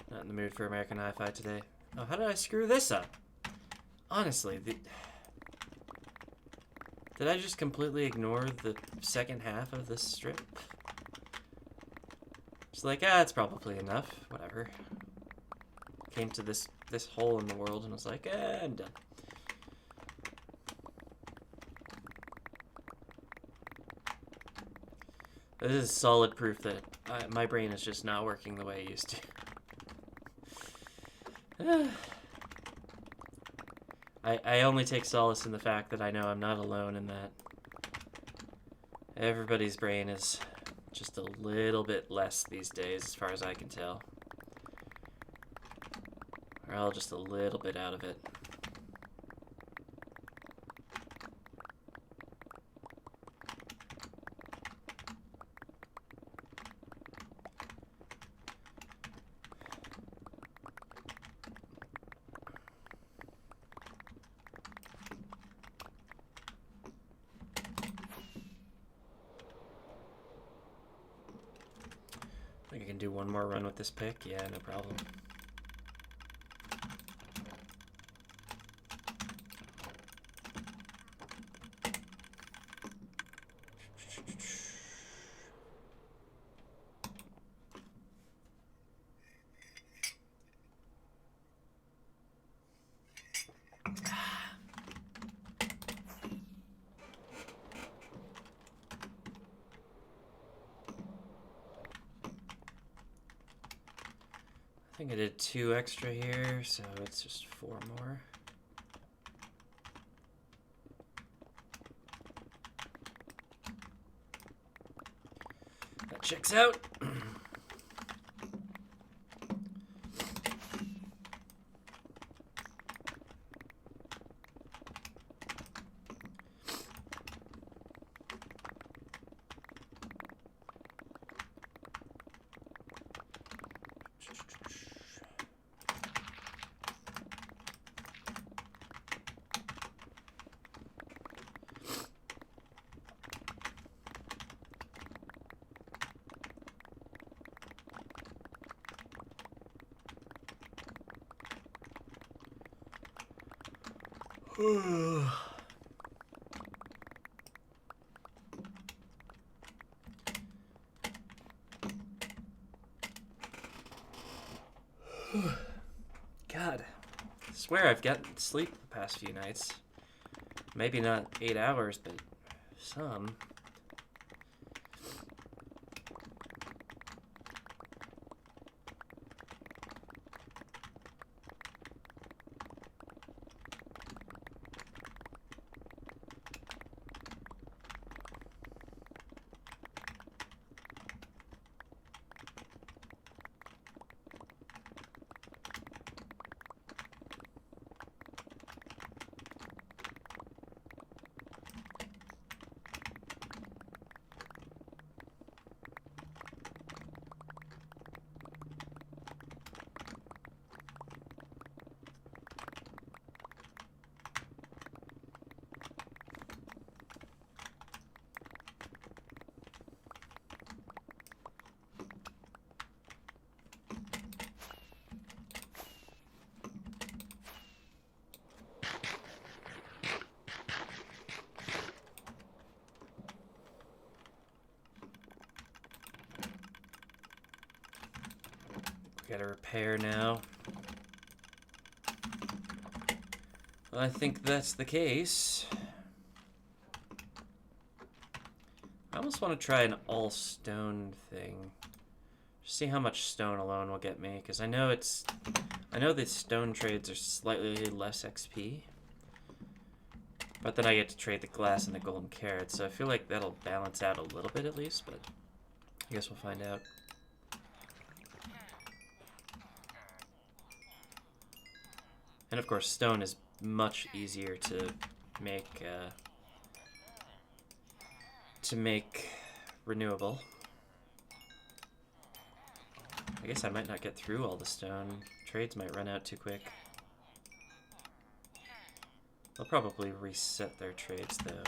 Not in the mood for American Hi-Fi today. Oh, how did I screw this up? Honestly, did I just completely ignore the second half of this strip? It's like, it's probably enough. Whatever. Came to this hole in the world and was like, I'm done. This is solid proof that my brain is just not working the way it used to. I only take solace in the fact that I know I'm not alone in that. Everybody's brain is just a little bit less these days, as far as I can tell. We're all just a little bit out of it. I think I can do one more run with this pick. Yeah, no problem. I think I did 2 extra here, so it's just 4 more. That checks out. God, I swear I've gotten sleep the past few nights. Maybe not 8 hours, but some. Gotta repair now. Well, I think that's the case. almost want to try an all stone thing. Just see how much stone alone will get me, because I know the stone trades are slightly less XP. But then I get to trade the glass and the golden carrot, so I feel like that'll balance out a little bit at least, but I guess we'll find out. And of course, stone is much easier to make renewable. I guess I might not get through all the stone. Trades might run out too quick. They'll probably reset their trades though.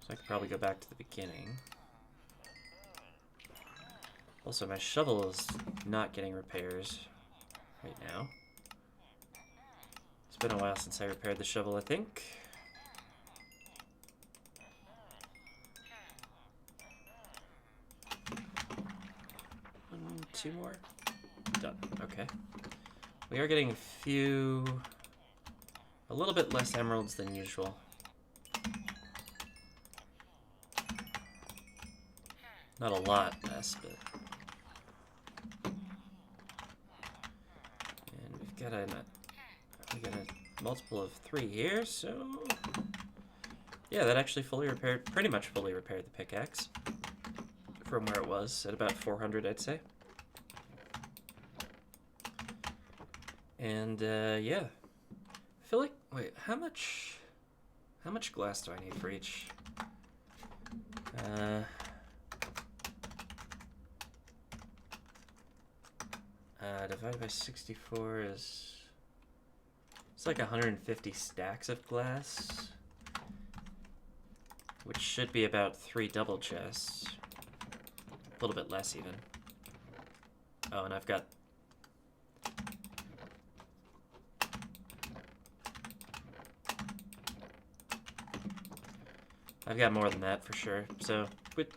So I could probably go back to the beginning. Also, my shovel is not getting repairs right now. It's been a while since I repaired the shovel, I think. Two more. Done. Okay. We are getting a little bit less emeralds than usual. Not a lot less, but. And we got a multiple of 3 here, so yeah, that actually pretty much fully repaired the pickaxe from where it was at about 400, I'd say. And yeah, I feel like, wait, how much glass do I need for each? Divided by 64 is, it's like 150 stacks of glass, which should be about 3 double chests. A little bit less even. Oh, and I've got more than that for sure. So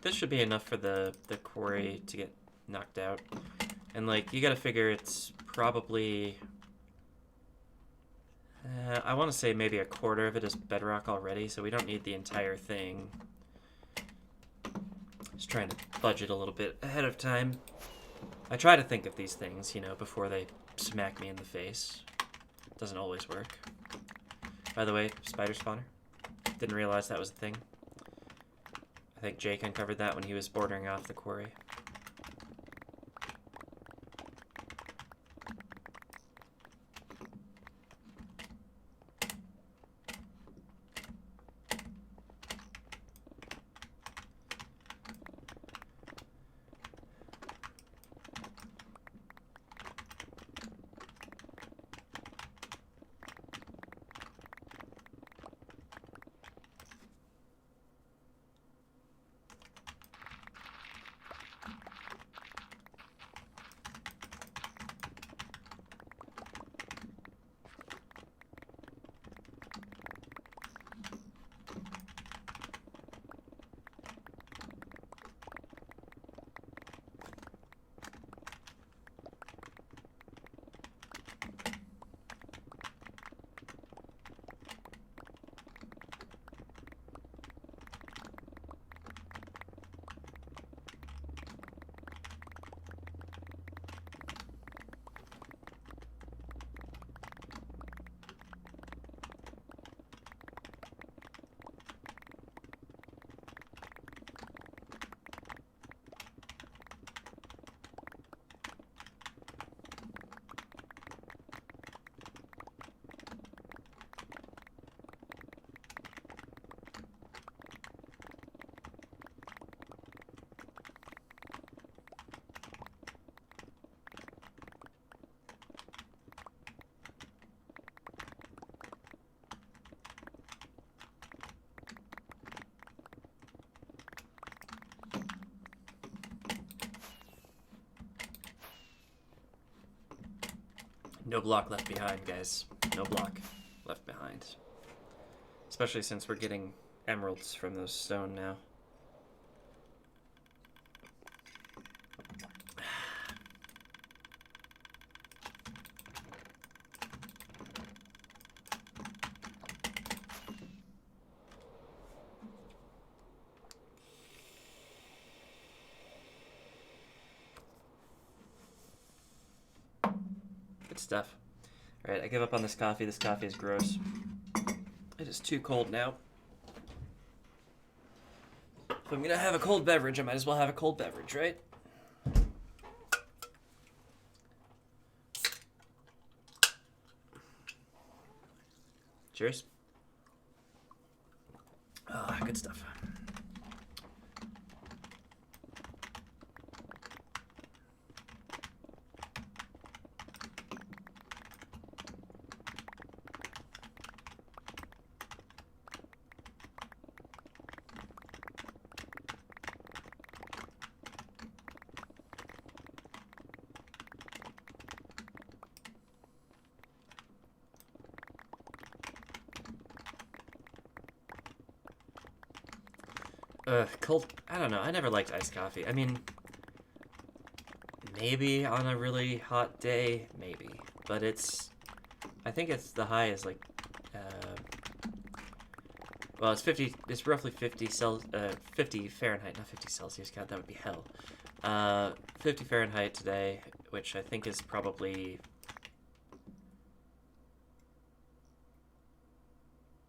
this should be enough for the quarry to get knocked out. And like, you gotta figure it's probably I want to say maybe a quarter of it is bedrock already, so we don't need the entire thing. Just trying to budget a little bit ahead of time. I try to think of these things, you know, before they smack me in the face. Doesn't always work. By the way, spider spawner. Didn't realize that was a thing. I think Jake uncovered that when he was bordering off the quarry. No block left behind, guys. No block left behind. Especially since we're getting emeralds from those stone now. stuff. Alright, I give up on this coffee. This coffee is gross. It is too cold now. If I'm gonna have a cold beverage, I might as well have a cold beverage, right? Cheers. Ah, good stuff. Cold, I don't know, I never liked iced coffee. I mean, maybe on a really hot day, maybe. But I think it's, the high is like, well, it's roughly 50 Fahrenheit, not 50 Celsius, God, that would be hell. 50 Fahrenheit today, which I think is probably,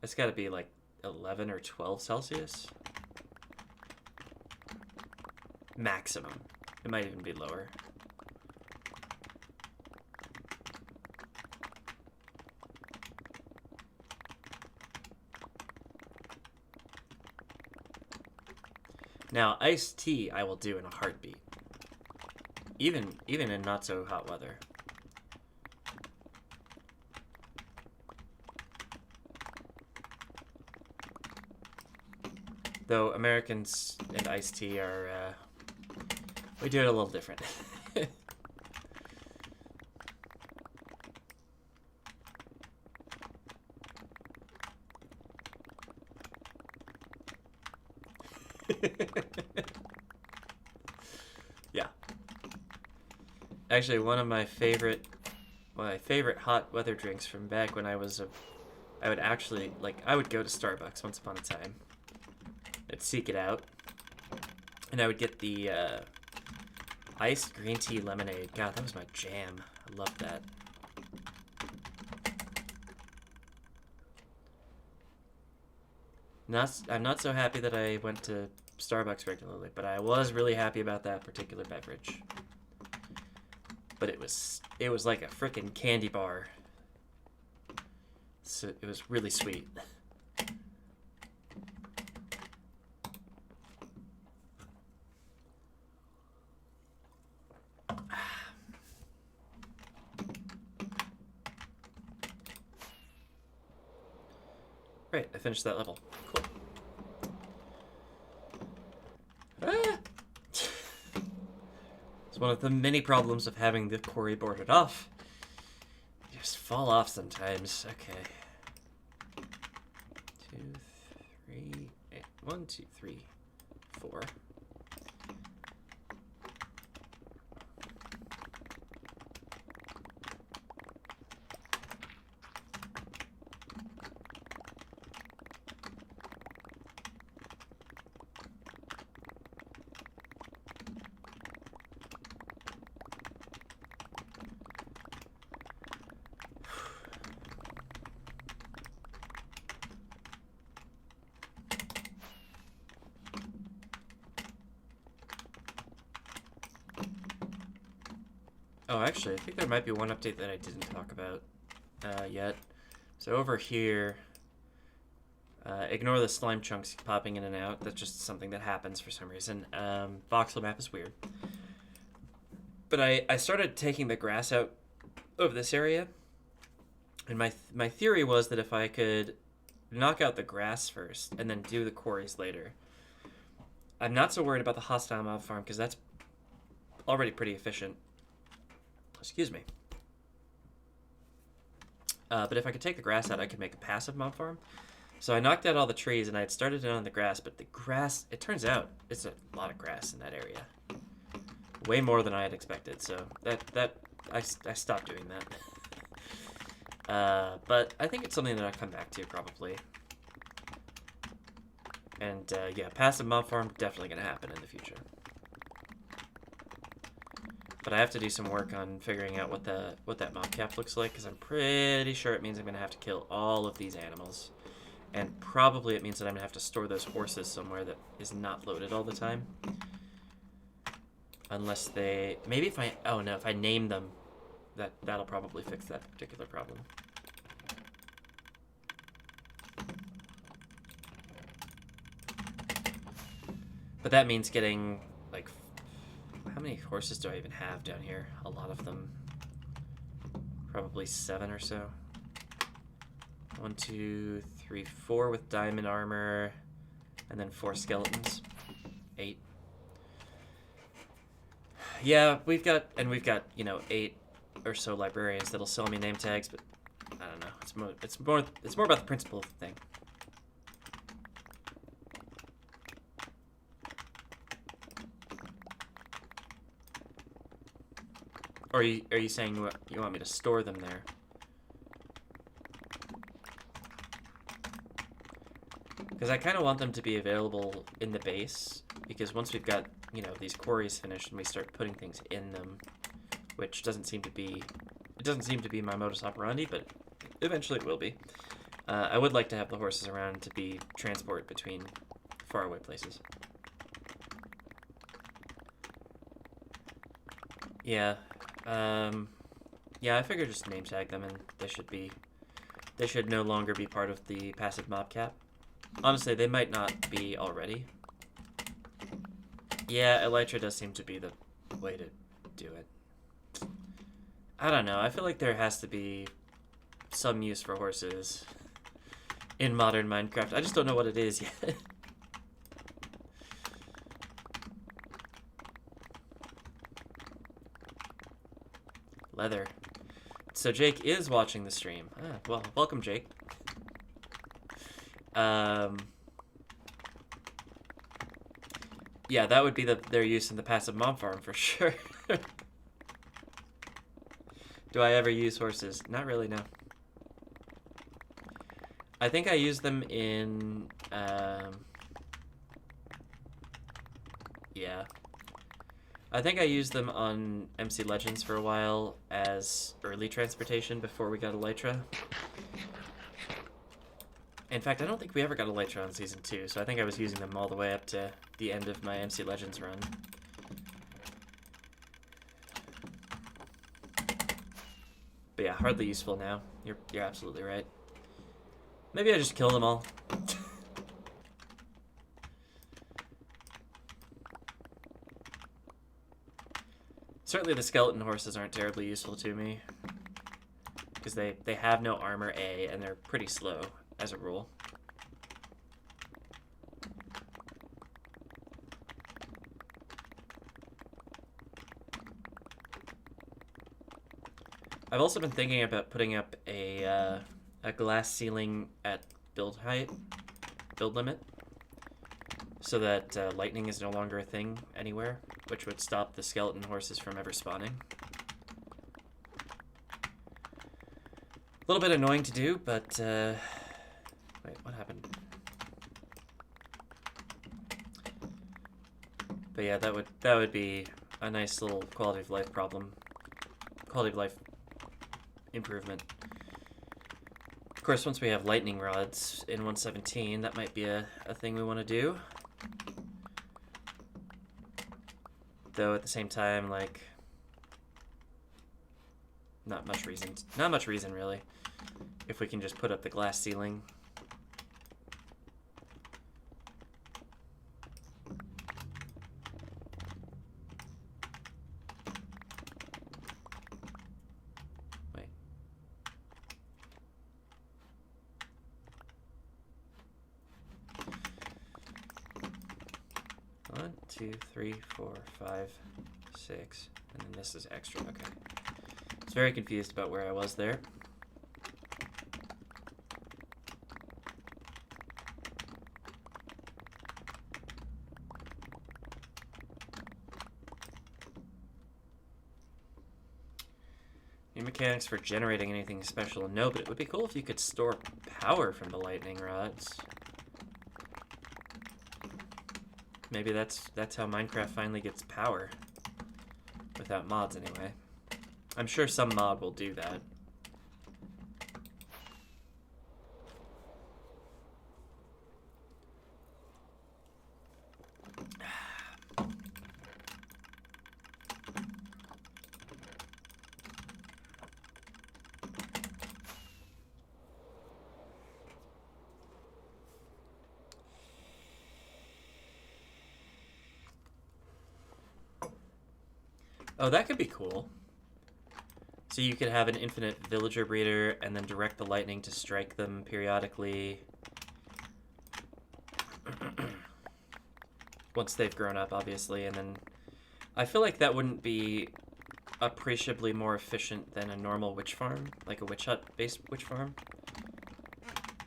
it's gotta be like 11 or 12 Celsius. Maximum. It might even be lower. Now, iced tea I will do in a heartbeat. Even in not so hot weather. Though Americans and iced tea are we do it a little different. Yeah. Actually, one of my favorite hot weather drinks from back when I was I would actually, like, I would go to Starbucks once upon a time. I'd seek it out. And I would get the iced green tea lemonade. God, that was my jam. I loved that. I'm not so happy that I went to Starbucks regularly, but I was really happy about that particular beverage. But it was like a frickin' candy bar. So it was really sweet. Right, I finished that level. Cool. Ah! It's one of the many problems of having the quarry boarded off. You just fall off sometimes. Okay. 2, 3, 1, 2, 3, 4. Oh, actually, I think there might be one update that I didn't talk about yet. So over here, ignore the slime chunks popping in and out. That's just something that happens for some reason. Voxel map is weird. But I started taking the grass out of this area. And my theory was that if I could knock out the grass first and then do the quarries later, I'm not so worried about the hostile mob farm because that's already pretty efficient. Excuse me. But if I could take the grass out, I could make a passive mob farm. So I knocked out all the trees, and I had started it on the grass, but the grass, it turns out, it's a lot of grass in that area. Way more than I had expected, so I stopped doing that. But I think it's something that I'll come back to, probably. And, yeah, passive mob farm, definitely going to happen in the future. But I have to do some work on figuring out what that mob cap looks like, because I'm pretty sure it means I'm going to have to kill all of these animals. And probably it means that I'm going to have to store those horses somewhere that is not loaded all the time. Unless they... Maybe if I... Oh no, if I name them, that'll probably fix that particular problem. But that means getting, like... How many horses do I even have down here? A lot of them. Probably 7 or so. 1, 2, 3, 4 with diamond armor. And then 4 skeletons. 8. Yeah, we've got, you know, 8 or so librarians that'll sell me name tags, but I don't know. It's more about the principle of the thing. Or are you saying you want me to store them there? Because I kind of want them to be available in the base, because once we've got, you know, these quarries finished and we start putting things in them, which doesn't seem to be my modus operandi, but eventually it will be. I would like to have the horses around to be transport between faraway places. Yeah. Yeah, I figured just name tag them and they should no longer be part of the passive mob cap. Honestly, they might not be already. Yeah, elytra does seem to be the way to do it. I don't know, I feel like there has to be some use for horses in modern Minecraft. I just don't know what it is yet. Leather. So Jake is watching the stream. Ah, well, welcome, Jake. Yeah, that would be their use in the passive mob farm for sure. Do I ever use horses? Not really, no. I think I use them in, yeah. I think I used them on MC Legends for a while as early transportation before we got elytra. In fact, I don't think we ever got elytra on Season 2, so I think I was using them all the way up to the end of my MC Legends run. But yeah, hardly useful now. You're absolutely right. Maybe I just kill them all. Certainly the skeleton horses aren't terribly useful to me, because they have no armor, A, and they're pretty slow, as a rule. I've also been thinking about putting up a glass ceiling at build limit, so that lightning is no longer a thing anywhere, which would stop the skeleton horses from ever spawning. A little bit annoying to do, but wait, what happened? But yeah, that would be a nice little quality of life improvement. Of course, once we have lightning rods in 1.17, that might be a thing we want to do. Though at the same time, like, not much reason really, if we can just put up the glass ceiling. Wait. 1, 2, 3, 4, 5, 6, and then this is extra. Okay. I was very confused about where I was there. New mechanics for generating anything special? No, but it would be cool if you could store power from the lightning rods. Maybe that's how Minecraft finally gets power. Without mods, anyway. I'm sure some mod will do that. Oh, that could be cool. So you could have an infinite villager breeder and then direct the lightning to strike them periodically once they've grown up, obviously. And then I feel like that wouldn't be appreciably more efficient than a normal witch farm, like a witch hut based witch farm.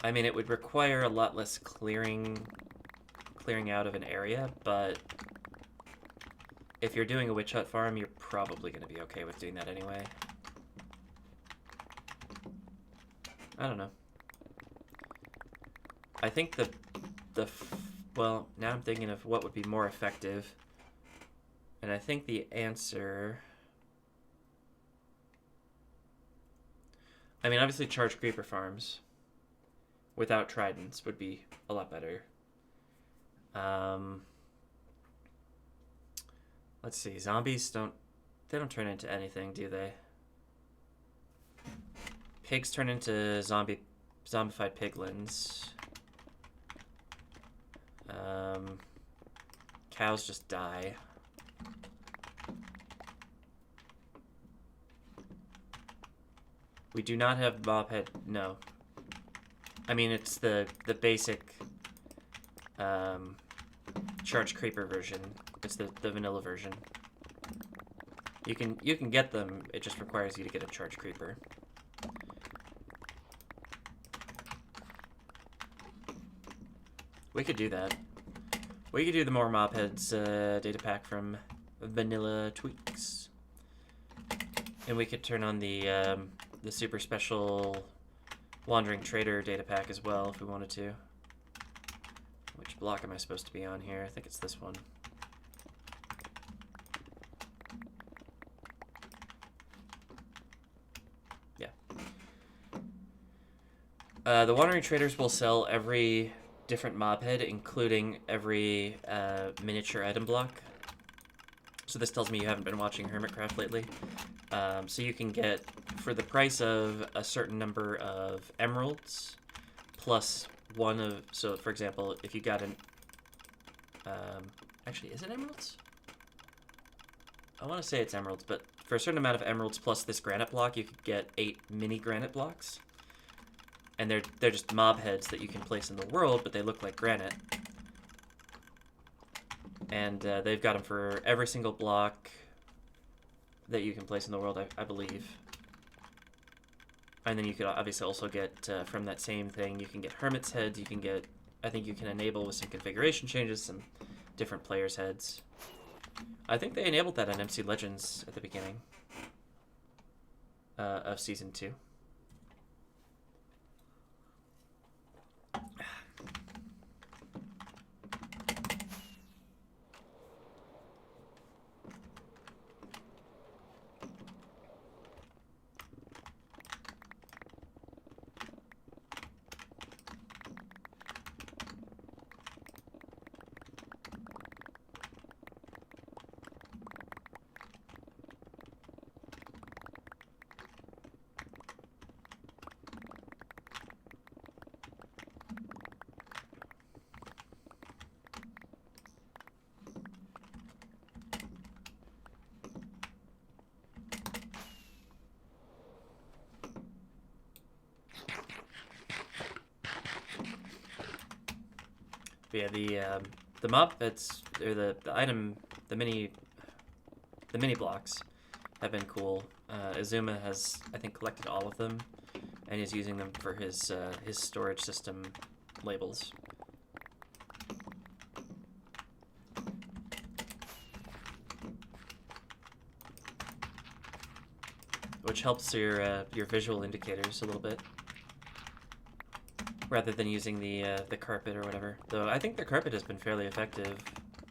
I mean, it would require a lot less clearing out of an area, but if you're doing a witch hut farm, you're probably going to be okay with doing that anyway. I don't know. I think well, now I'm thinking of what would be more effective. And I think the answer... I mean, obviously charge creeper farms without tridents would be a lot better. Let's see, zombies don't turn into anything, do they? Pigs turn into zombified piglins. Cows just die. We do not have mob head. No. I mean, it's the basic charge creeper version. It's the vanilla version. You can get them. It just requires you to get a charge creeper. We could do that. We could do the more mob heads data pack from Vanilla Tweaks, and we could turn on the super special Wandering Trader data pack as well if we wanted to. Which block am I supposed to be on here? I think it's this one. Yeah. The Wandering Traders will sell every different mob head, including every miniature item block. So this tells me you haven't been watching HermitCraft lately. So you can get, for the price of a certain number of emeralds, plus one of, so for example, if you got an, actually, is it emeralds? I want to say it's emeralds, but for a certain amount of emeralds plus this granite block, you could get 8 mini granite blocks. And they're just mob heads that you can place in the world, but they look like granite. And they've got them for every single block that you can place in the world, I believe. And then you could obviously also get, from that same thing, you can get hermit's heads, you can get, I think you can enable with some configuration changes, some different players' heads. I think they enabled that on MC Legends at the beginning of Season 2. But yeah, the mob heads, or the mini blocks have been cool. Azuma has, I think, collected all of them, and is using them for his storage system labels. Which helps your visual indicators a little bit, rather than using the carpet or whatever. Though I think the carpet has been fairly effective,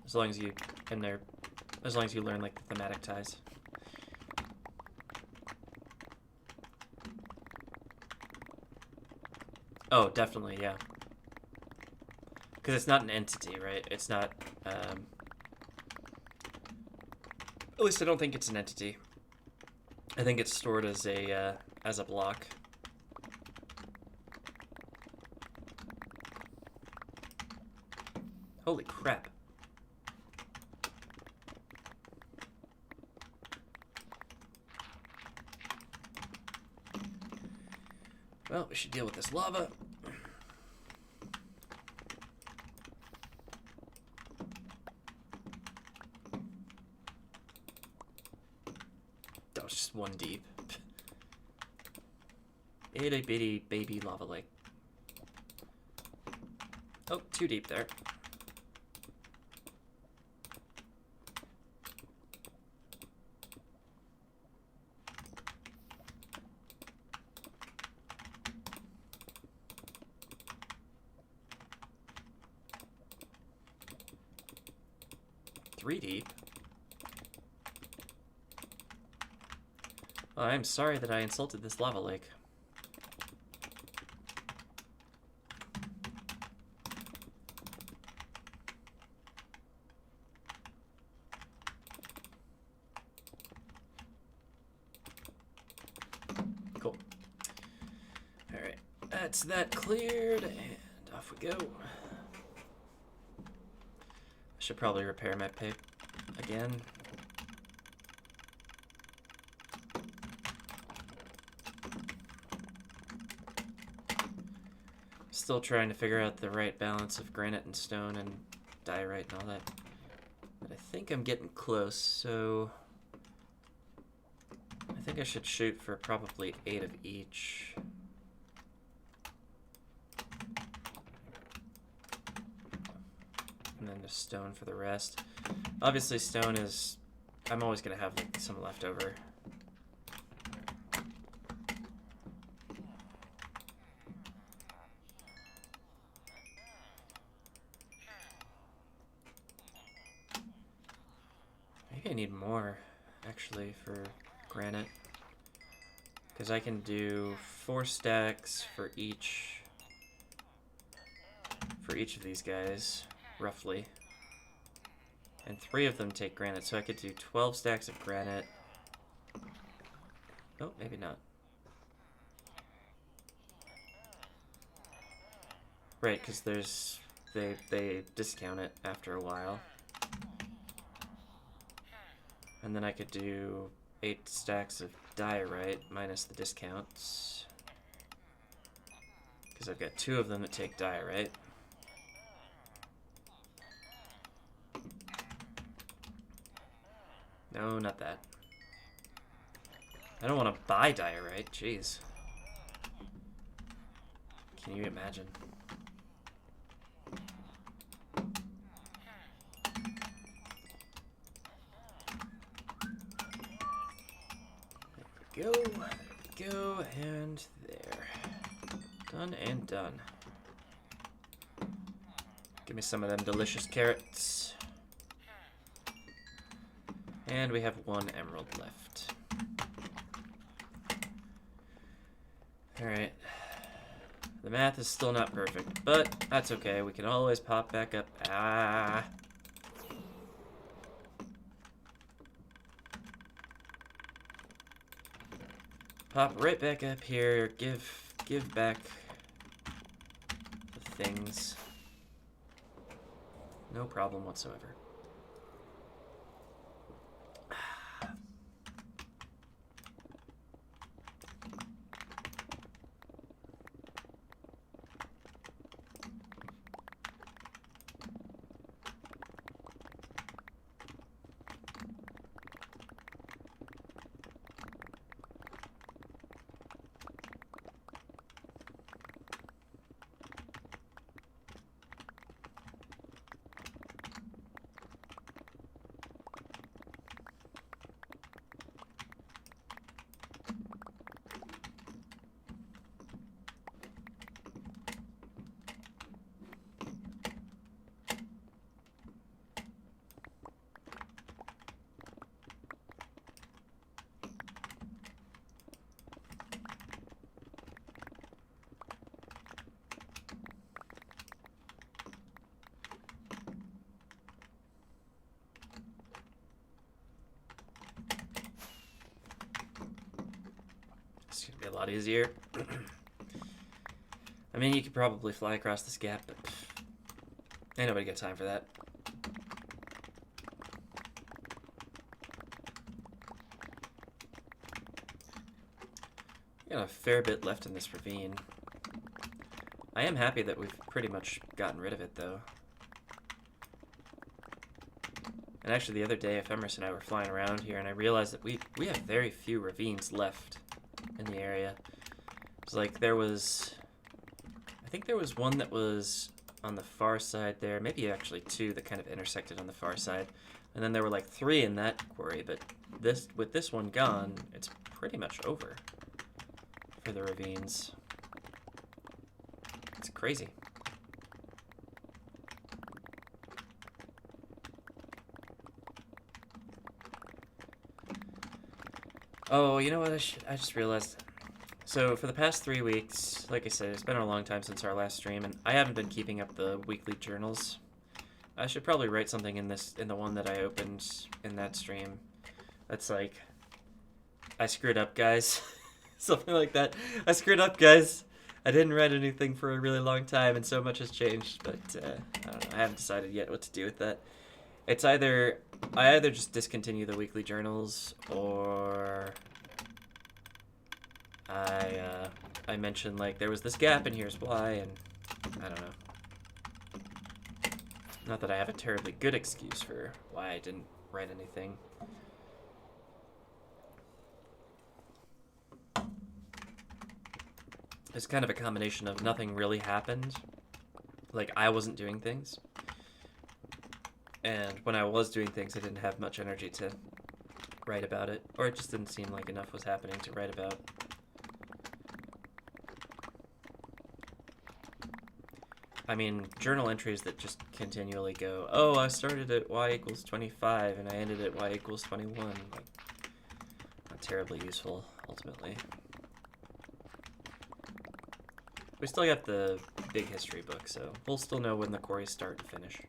as long as you learn like the thematic ties. Oh, definitely, yeah. Because it's not an entity, right? It's not, at least I don't think it's an entity. I think it's stored as a block. Holy crap. Well, we should deal with this lava. That was just one deep. Itty bitty baby lava lake. Oh, too deep there. Three deep. Well, I'm sorry that I insulted this lava lake. Cool. Alright, that's that cleared, and off we go. I should probably repair my pick again. Still trying to figure out the right balance of granite and stone and diorite and all that. But I think I'm getting close, so I think I should shoot for probably 8 of each. And then the stone for the rest. Obviously stone is, I'm always going to have like some left over. Maybe I need more actually for granite. Because I can do 4 stacks for each of these guys, roughly. And 3 of them take granite, so I could do 12 stacks of granite. Oh, maybe not. Right, because there's they discount it after a while. And then I could do 8 stacks of diorite minus the discounts. Because I've got 2 of them that take diorite. No, not that. I don't want to buy diorite, jeez. Can you imagine? There we go, and there. Done and done. Give me some of them delicious carrots. And we have 1 emerald left. Alright. The math is still not perfect, but that's okay. We can always pop back up. Ah. Pop right back up here. Give back the things. No problem whatsoever. It's gonna be a lot easier. I mean, you could probably fly across this gap, but ain't nobody got time for that. Got a fair bit left in this ravine. I am happy that we've pretty much gotten rid of it, though. And actually, the other day, Ephemeris and I were flying around here, and I realized that we have very few ravines left in the area. It's like there was... I think there was one that was on the far side there. Maybe actually two that kind of intersected on the far side. And then there were like 3 in that quarry, but with this one gone, it's pretty much over for the ravines. It's crazy. Oh, you know what? I just realized. So for the past 3 weeks, like I said, it's been a long time since our last stream, and I haven't been keeping up the weekly journals. I should probably write something in the one that I opened in that stream. That's like, I screwed up, guys. Something like that. I screwed up, guys. I didn't write anything for a really long time, and so much has changed, but I don't know. I haven't decided yet what to do with that. It's I either just discontinue the weekly journals, or I mention, like, there was this gap and here's why, and I don't know. Not that I have a terribly good excuse for why I didn't write anything. It's kind of a combination of nothing really happened. Like, I wasn't doing things. And when I was doing things, I didn't have much energy to write about it. Or it just didn't seem like enough was happening to write about. I mean, journal entries that just continually go, oh, I started at y = 25 and I ended at y = 21. Like, not terribly useful, ultimately. We still got the big history book, so we'll still know when the quarries start and finish.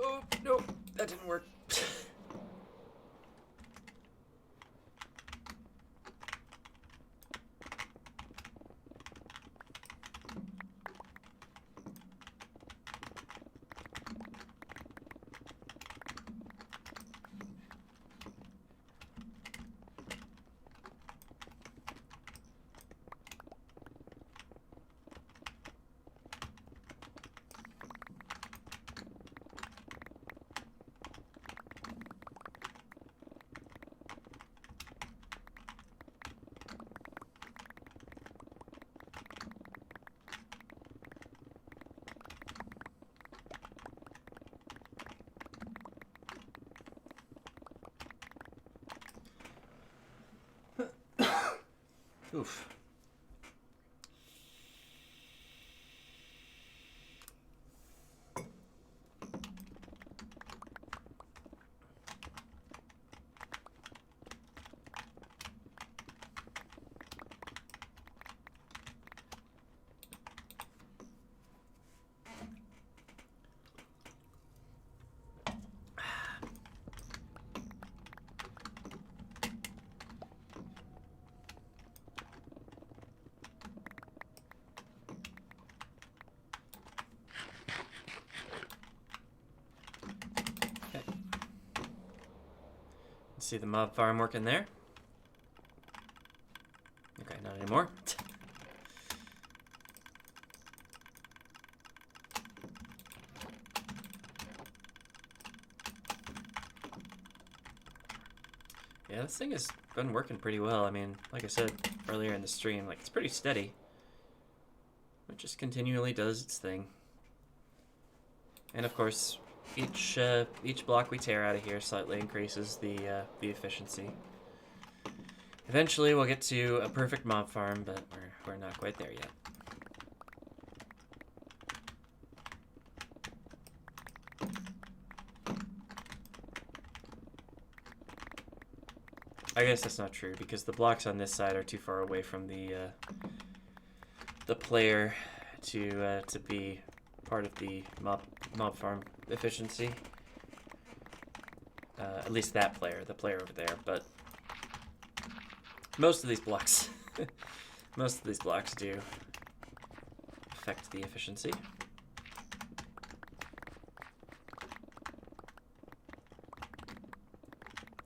Oh, no, that didn't work. Oof. See the mob farm working there? Okay, not anymore. Yeah, this thing has been working pretty well. I mean, like I said earlier in the stream, like, it's pretty steady. It just continually does its thing. And of course, each block we tear out of here slightly increases the efficiency. Eventually, we'll get to a perfect mob farm, but we're not quite there yet. I guess that's not true, because the blocks on this side are too far away from the player to be part of the mob farm efficiency. At least that player, the player over there, but most of these blocks, most of these blocks do affect the efficiency.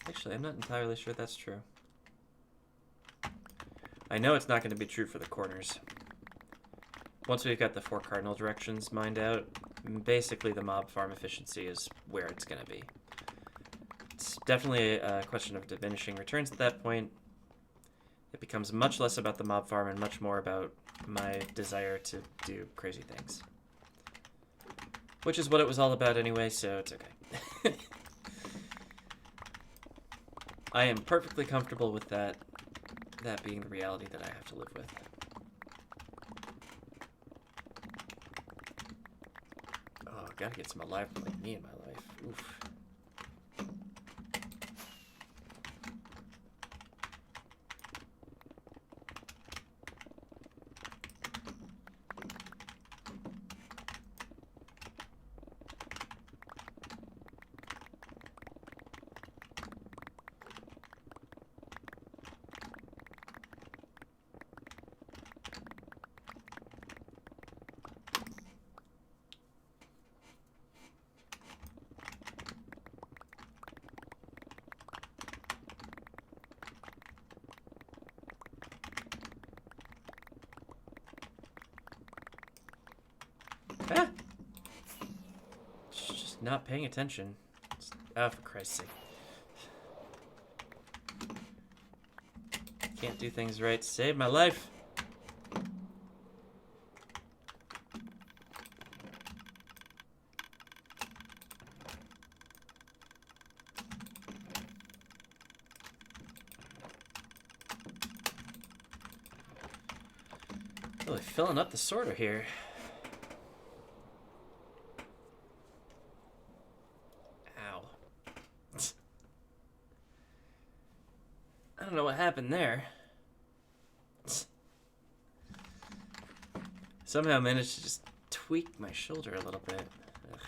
Actually, I'm not entirely sure that's true. I know it's not going to be true for the corners. Once we've got the 4 cardinal directions mined out, basically the mob farm efficiency is where it's going to be. It's definitely a question of diminishing returns at that point. It becomes much less about the mob farm and much more about my desire to do crazy things. Which is what it was all about anyway, so it's okay. I am perfectly comfortable with that being the reality that I have to live with. Oh, gotta get some alive like me in my life. Oof. Ah! Just not paying attention. Oh, for Christ's sake. Can't do things right to save my life. Really filling up the sorter here. Ow. I don't know what happened there. Somehow managed to just tweak my shoulder a little bit. Ugh.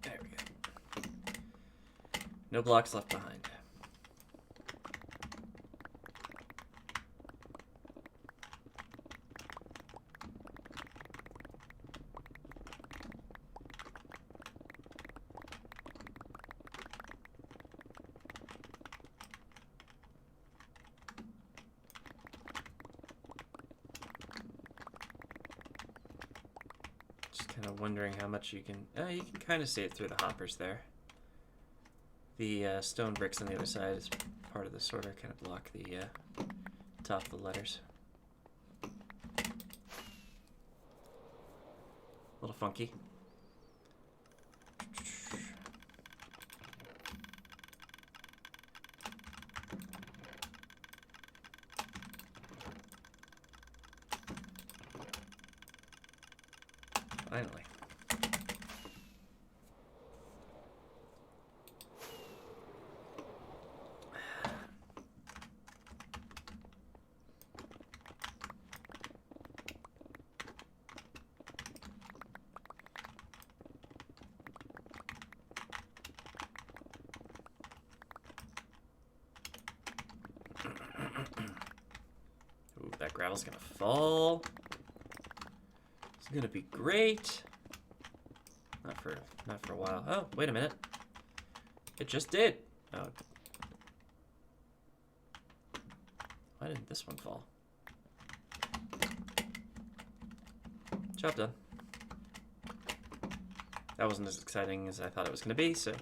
There we go. No blocks left behind. Kind of wondering how much you can... you can kind of see it through the hoppers there. The stone bricks on the other side is part of the sorter, kind of block the top of the letters. A little funky. Finally. Ooh, that gravel's gonna fall. It's gonna be great. Not for a while. Oh, wait a minute. It just did. Oh. Why didn't this one fall? Job done. That wasn't as exciting as I thought it was gonna be, so.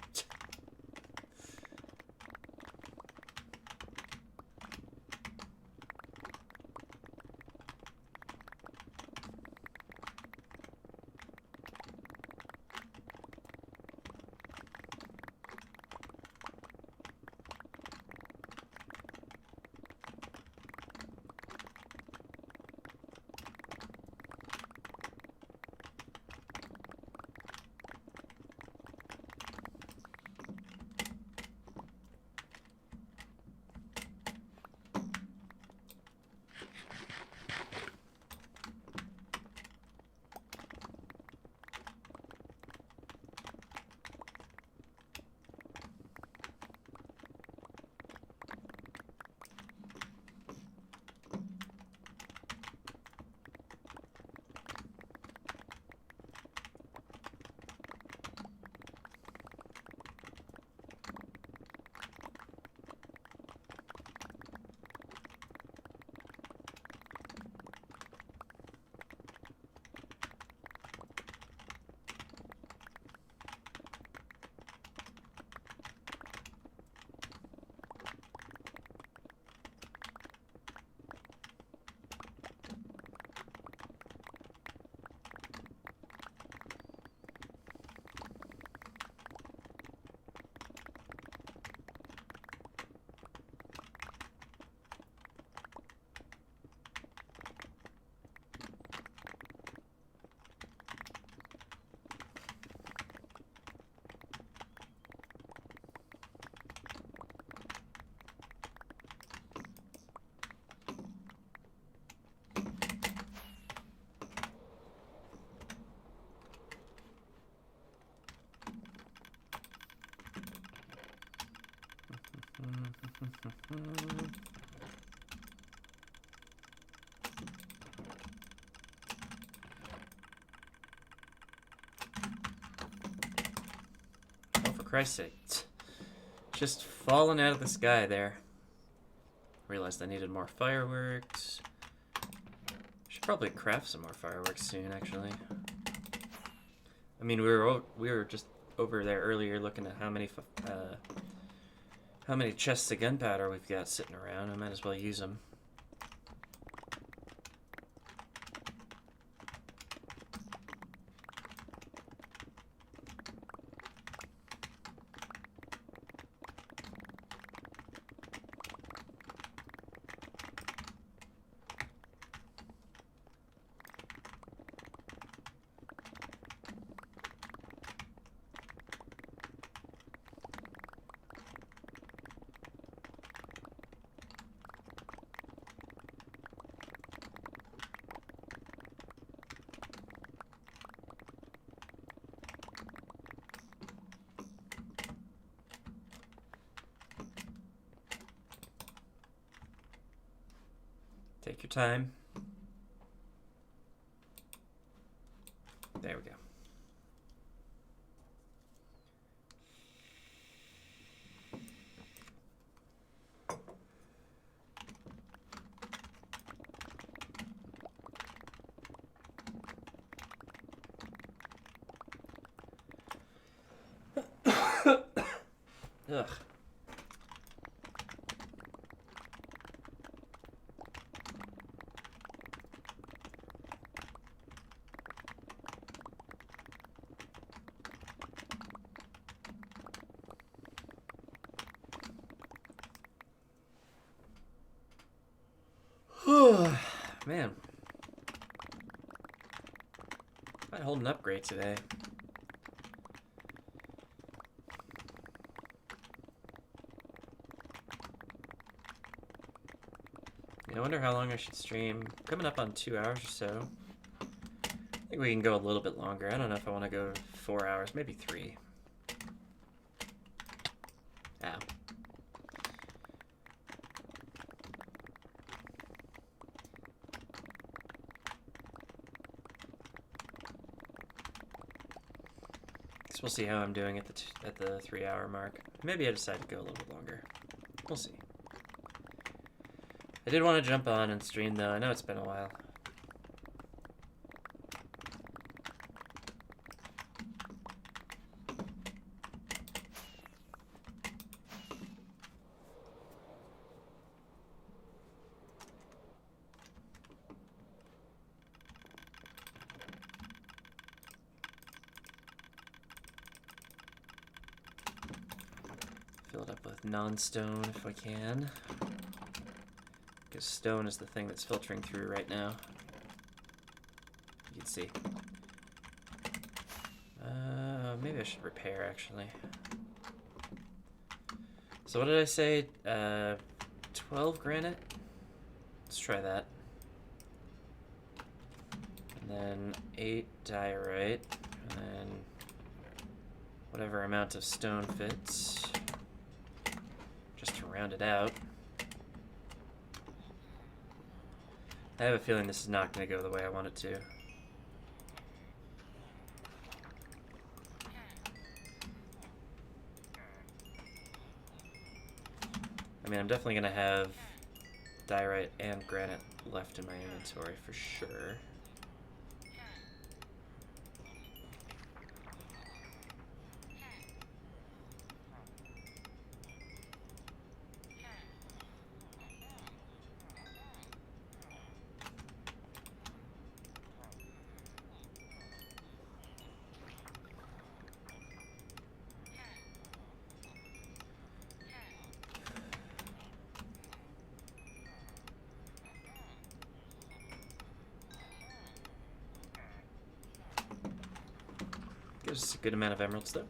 Oh, for Christ's sake. Just falling out of the sky there. Realized I needed more fireworks. Should probably craft some more fireworks soon, actually. I mean, we were just over there earlier looking at how many chests of gunpowder we've got sitting around. I might as well use them. Take your time. There we go. Ugh. Man. Not holding up great today. I wonder how long I should stream. Coming up on 2 hours or so. I think we can go a little bit longer. I don't know if I want to go 4 hours, maybe 3. Ow. Guess we'll see how I'm doing at the 3 hour mark. Maybe I decide to go a little bit longer. We'll see. I did want to jump on and stream though. I know it's been a while. Fill it up with non-stone if I can. Because stone is the thing that's filtering through right now. You can see. Maybe I should repair, actually. So what did I say? 12 granite? Let's try that. And then 8 diorite. And then whatever amount of stone fits. Just to round it out. I have a feeling this is not going to go the way I want it to. I mean, I'm definitely going to have diorite and granite left in my inventory for sure. Gives us a good amount of emeralds, though.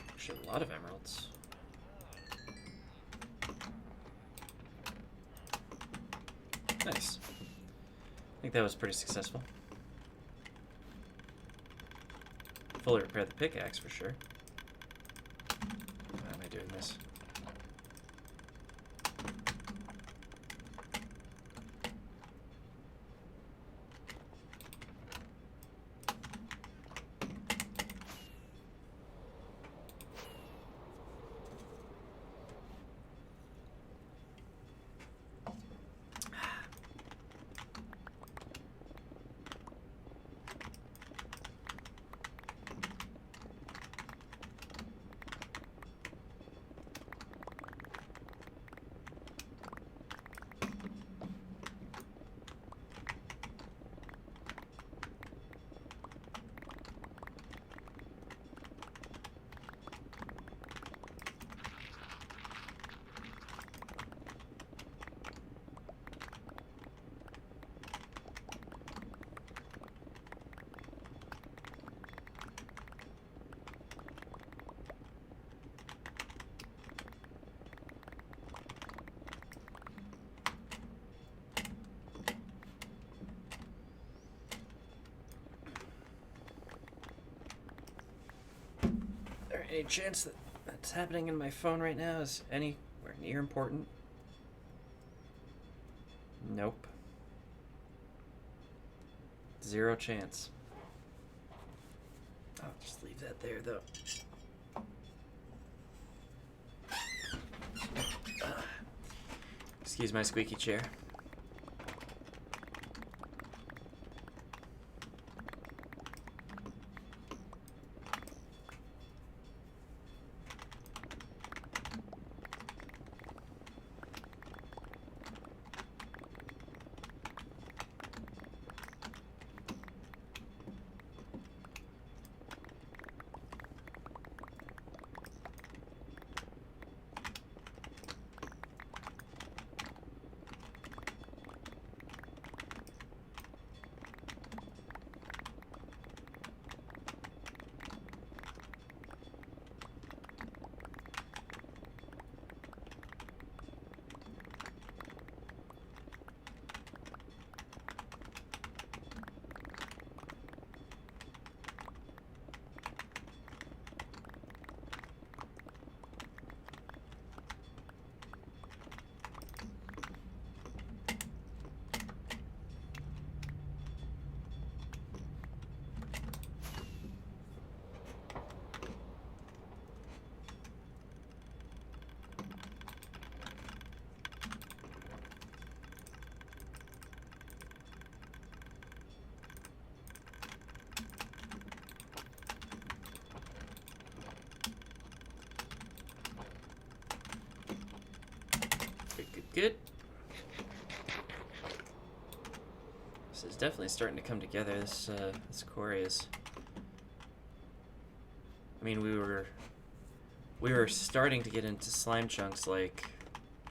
Actually, a lot of emeralds. Nice. I think that was pretty successful. Fully repair the pickaxe for sure. Why am I doing this? Any chance that that's happening in my phone right now is anywhere near important? Nope. 0 chance. I'll just leave that there, though. Excuse my squeaky chair. good. This is definitely starting to come together. This quarry is... I mean, we were starting to get into slime chunks like,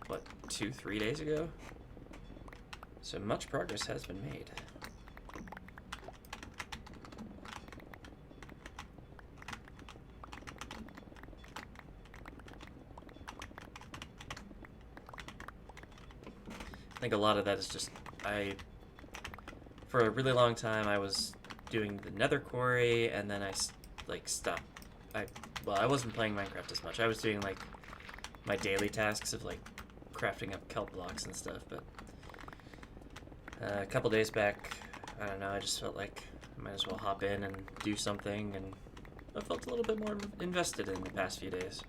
what, 2-3 days ago? So much progress has been made. I think a lot of that is just, for a really long time, I was doing the nether quarry, and then I, like, stopped. Well, I wasn't playing Minecraft as much. I was doing, like, my daily tasks of, like, crafting up kelp blocks and stuff, but a couple days back, I don't know, I just felt like I might as well hop in and do something, and I felt a little bit more invested in the past few days.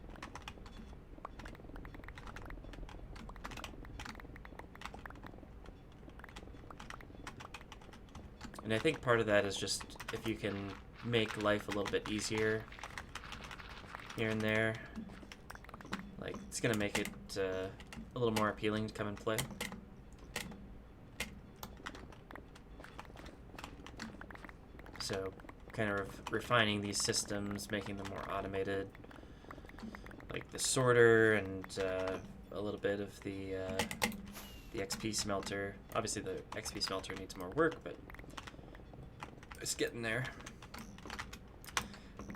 And I think part of that is just if you can make life a little bit easier here and there, like, it's gonna make it a little more appealing to come and play. So, kind of refining these systems, making them more automated, like the sorter and a little bit of the XP smelter. Obviously, the XP smelter needs more work, but it's getting there.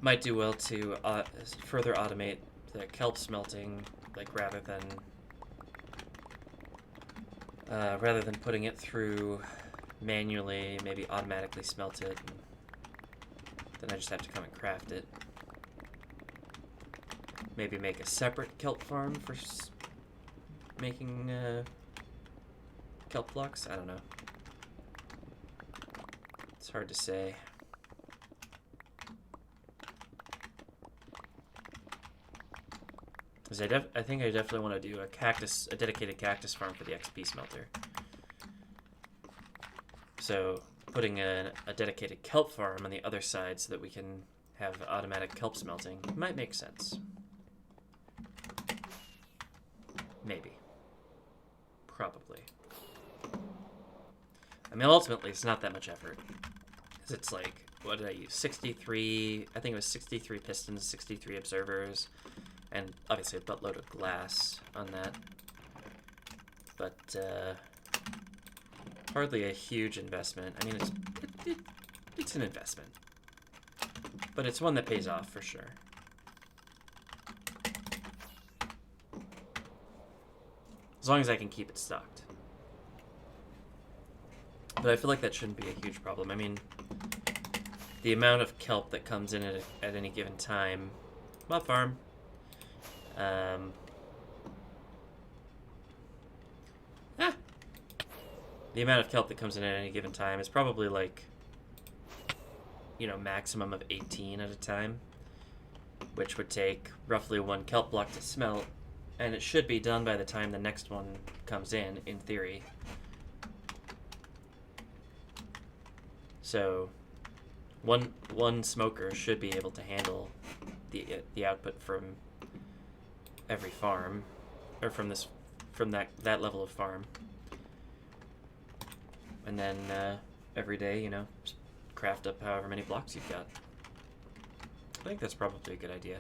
Might do well to further automate the kelp smelting, like rather than putting it through manually, maybe automatically smelt it. And then I just have to come and craft it. Maybe make a separate kelp farm for making kelp blocks. I don't know. It's hard to say. Because I think I definitely want to do a dedicated cactus farm for the XP smelter. So putting a dedicated kelp farm on the other side so that we can have automatic kelp smelting might make sense. Maybe. Probably. I mean, ultimately, it's not that much effort. Because it's like, what did I use? 63, I think it was 63 pistons, 63 observers, and obviously a buttload of glass on that. But, hardly a huge investment. I mean, it's an investment. But it's one that pays off for sure. As long as I can keep it stocked. But I feel like that shouldn't be a huge problem. I mean, the amount of kelp that comes in at any given time... What farm? The amount of kelp that comes in at any given time is probably like, you know, maximum of 18 at a time, which would take roughly 1 kelp block to smelt, and it should be done by the time the next one comes in theory. So, one smoker should be able to handle the output from every farm, or from that level of farm. And then every day, you know, just craft up however many blocks you've got. I think that's probably a good idea.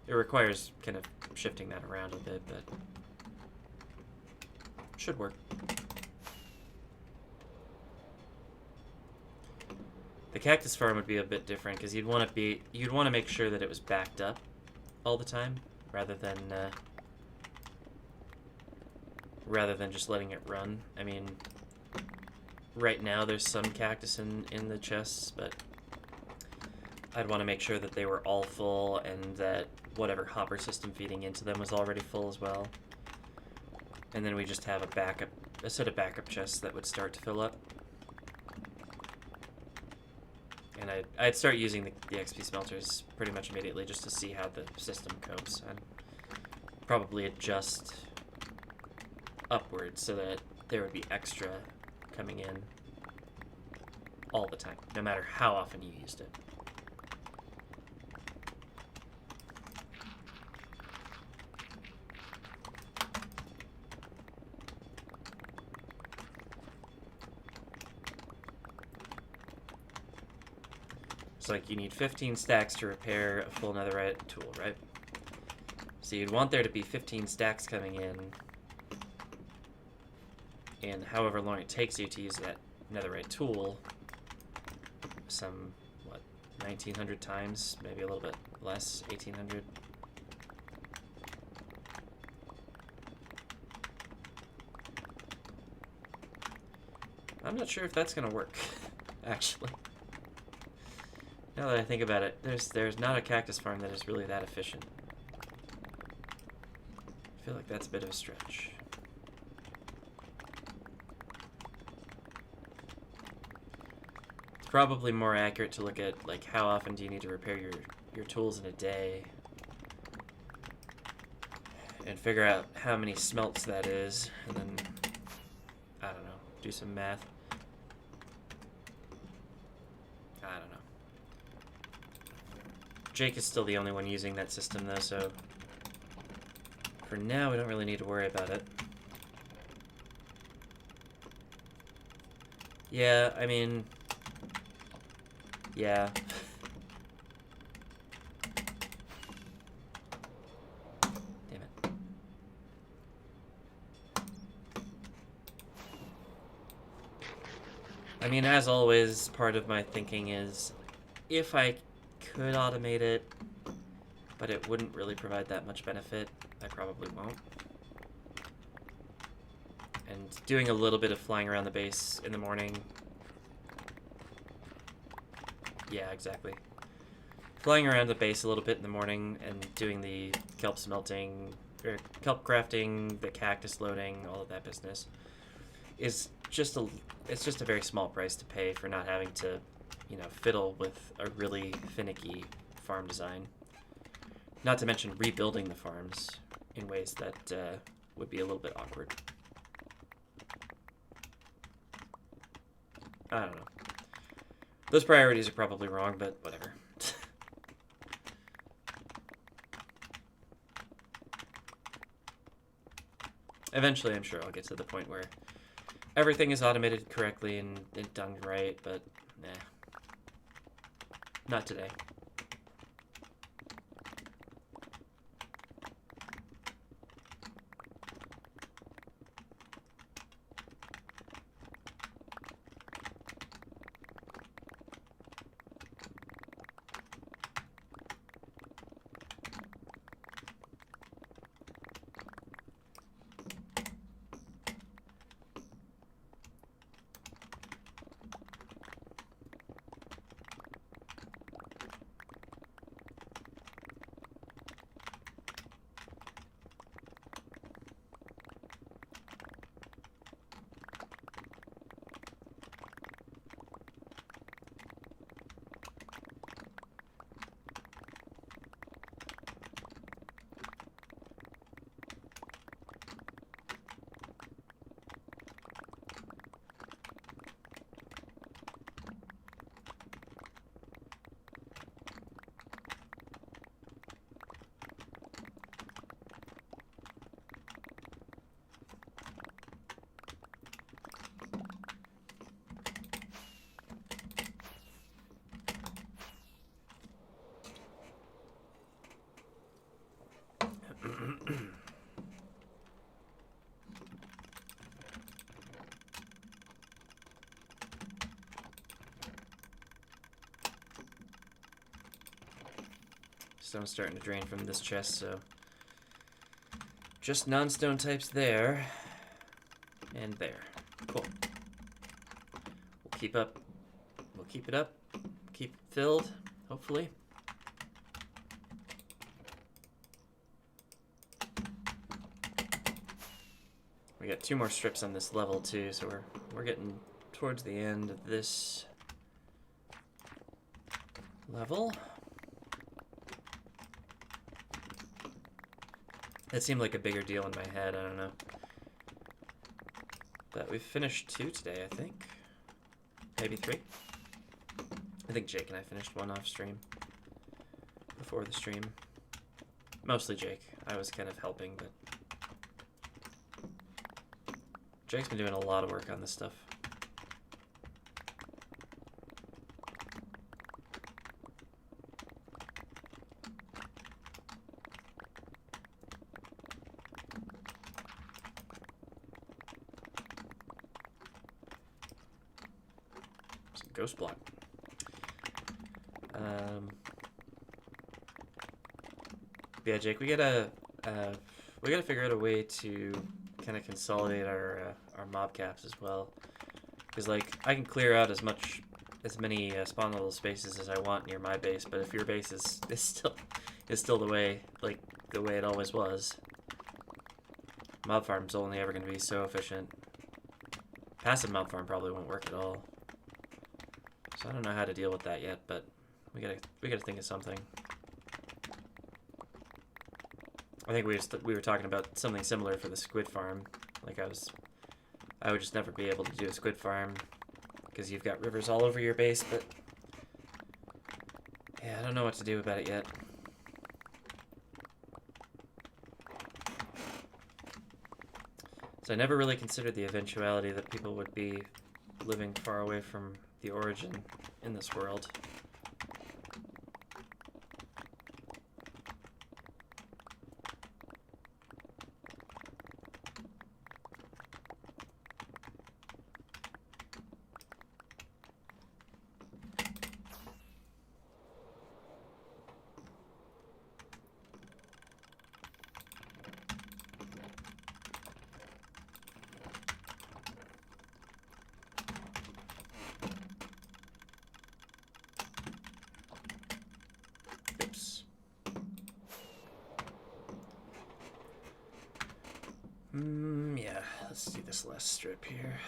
It requires kind of shifting that around a bit, but should work. The cactus farm would be a bit different because you'd want to make sure that it was backed up all the time, rather than just letting it run. I mean, right now there's some cactus in the chests, but I'd want to make sure that they were all full and that whatever hopper system feeding into them was already full as well. And then we just have a set of backup chests that would start to fill up. And I'd start using the XP smelters pretty much immediately just to see how the system copes. I'd probably adjust upwards so that there would be extra coming in all the time, no matter how often you used it. It's like you need 15 stacks to repair a full netherite tool, right? So you'd want there to be 15 stacks coming in, and however long it takes you to use that netherite tool, some, what, 1900 times, maybe a little bit less, 1800. I'm not sure if that's gonna work, actually. Now that I think about it, there's not a cactus farm that is really that efficient. I feel like that's a bit of a stretch. It's probably more accurate to look at, like, how often do you need to repair your tools in a day, and figure out how many smelts that is, and then, I don't know, do some math. I don't know. Jake is still the only one using that system, though, so for now, we don't really need to worry about it. Yeah, I mean, yeah. Damn it. I mean, as always, part of my thinking is, if I could automate it, but it wouldn't really provide that much benefit, I probably won't. And doing a little bit of flying around the base in the morning. Yeah, exactly. Flying around the base a little bit in the morning and doing the kelp smelting, or kelp crafting, the cactus loading, all of that business is just it's just a very small price to pay for not having to, you know, fiddle with a really finicky farm design. Not to mention rebuilding the farms in ways that would be a little bit awkward. I don't know. Those priorities are probably wrong, but whatever. Eventually, I'm sure I'll get to the point where everything is automated correctly and done right, but nah. Not today. Stone's starting to drain from this chest, so just non-stone types there and there. Cool. We'll keep up. We'll keep it up. Keep it filled, hopefully. We got 2 more strips on this level too, so we're getting towards the end of this level. That seemed like a bigger deal in my head, I don't know. But we've finished 2 today, I think. Maybe 3. I think Jake and I finished 1 off stream. Before the stream. Mostly Jake. I was kind of helping, but Jake's been doing a lot of work on this stuff. ghost block. Yeah, Jake, we gotta figure out a way to kind of consolidate our mob caps as well, because like I can clear out as many spawn level spaces as I want near my base, but if your base is still the way it always was, mob farm's only ever going to be so efficient. Passive mob farm probably won't work at all. So I don't know how to deal with that yet, but we gotta think of something. I think we were talking about something similar for the squid farm. Like I would just never be able to do a squid farm because you've got rivers all over your base, but yeah, I don't know what to do about it yet. So I never really considered the eventuality that people would be living far away from the origin in this world. Yeah, let's do this last strip here.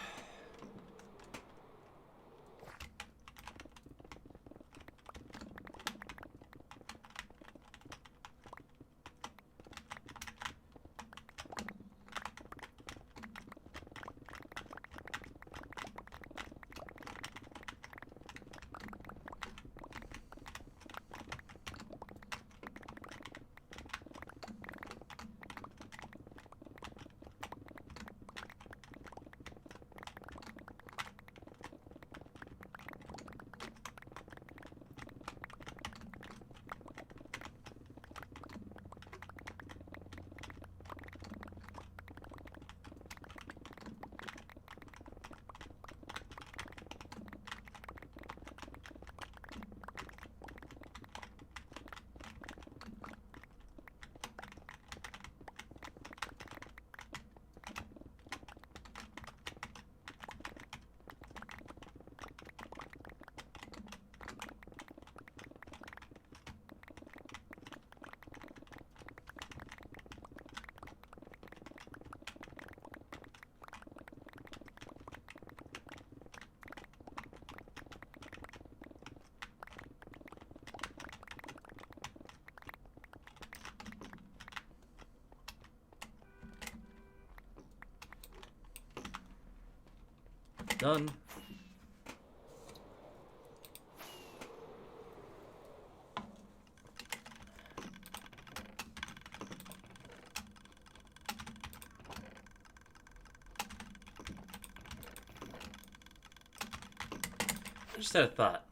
Done. I just had a thought.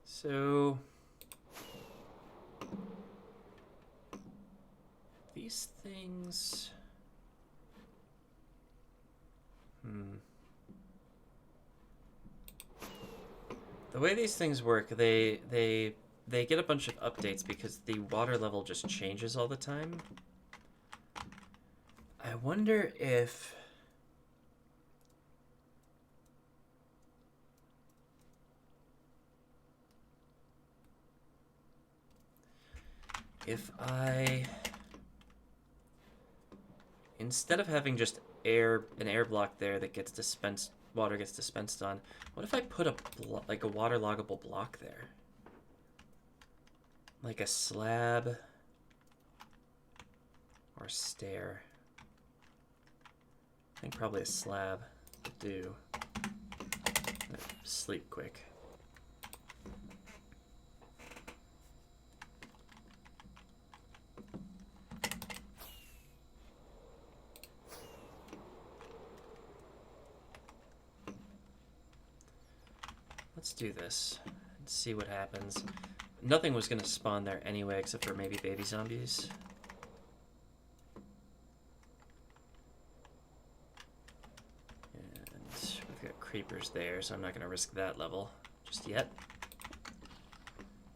So these things, the way these things work, they get a bunch of updates because the water level just changes all the time. I wonder if I, instead of having just an air block there that gets dispensed, water gets dispensed on, what if I put like a waterloggable block there? Like a slab or stair. I think probably a slab would do. Sleep quick. Let's do this and see what happens. nothing was going to spawn there anyway, except for maybe baby zombies. And we've got creepers there, so I'm not going to risk that level just yet.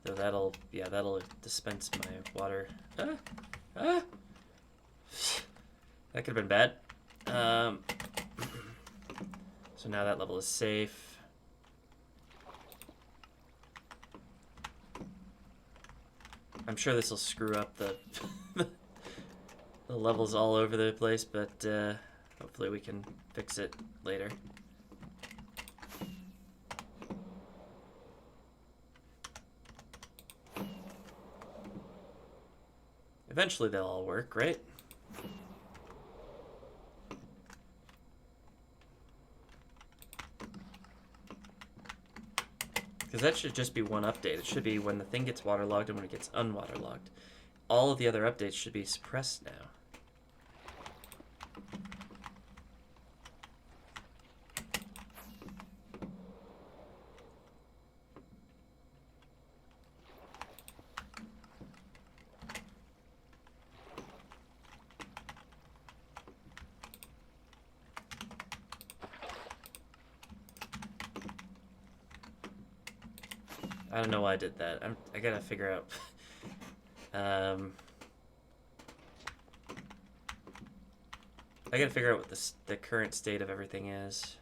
Though that'll dispense my water. That could have been bad. So now that level is safe. I'm sure this will screw up the the levels all over the place, but hopefully we can fix it later. Eventually they'll all work, right? Because that should just be one update. It should be when the thing gets waterlogged and when it gets unwaterlogged. All of the other updates should be suppressed now. I don't know why I did that. I gotta figure out. I gotta figure out what the current state of everything is.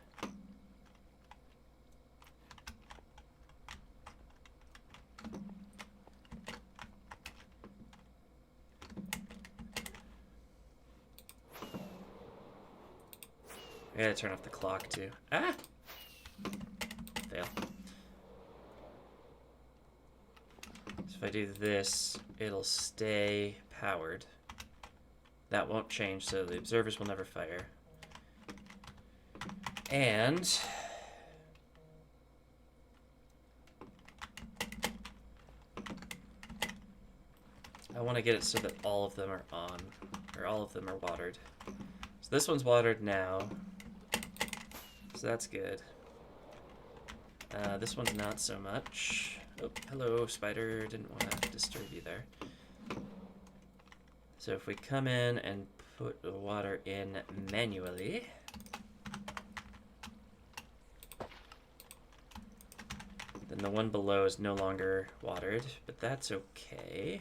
I gotta turn off the clock too. Ah! Fail. If I do this, it'll stay powered. That won't change, so the observers will never fire. And I want to get it so that all of them are on, or all of them are watered. So this one's watered now, so that's good. This one's not so much. Oh, hello, spider. Didn't want to disturb you there. So if we come in and put the water in manually, then the one below is no longer watered, but that's okay.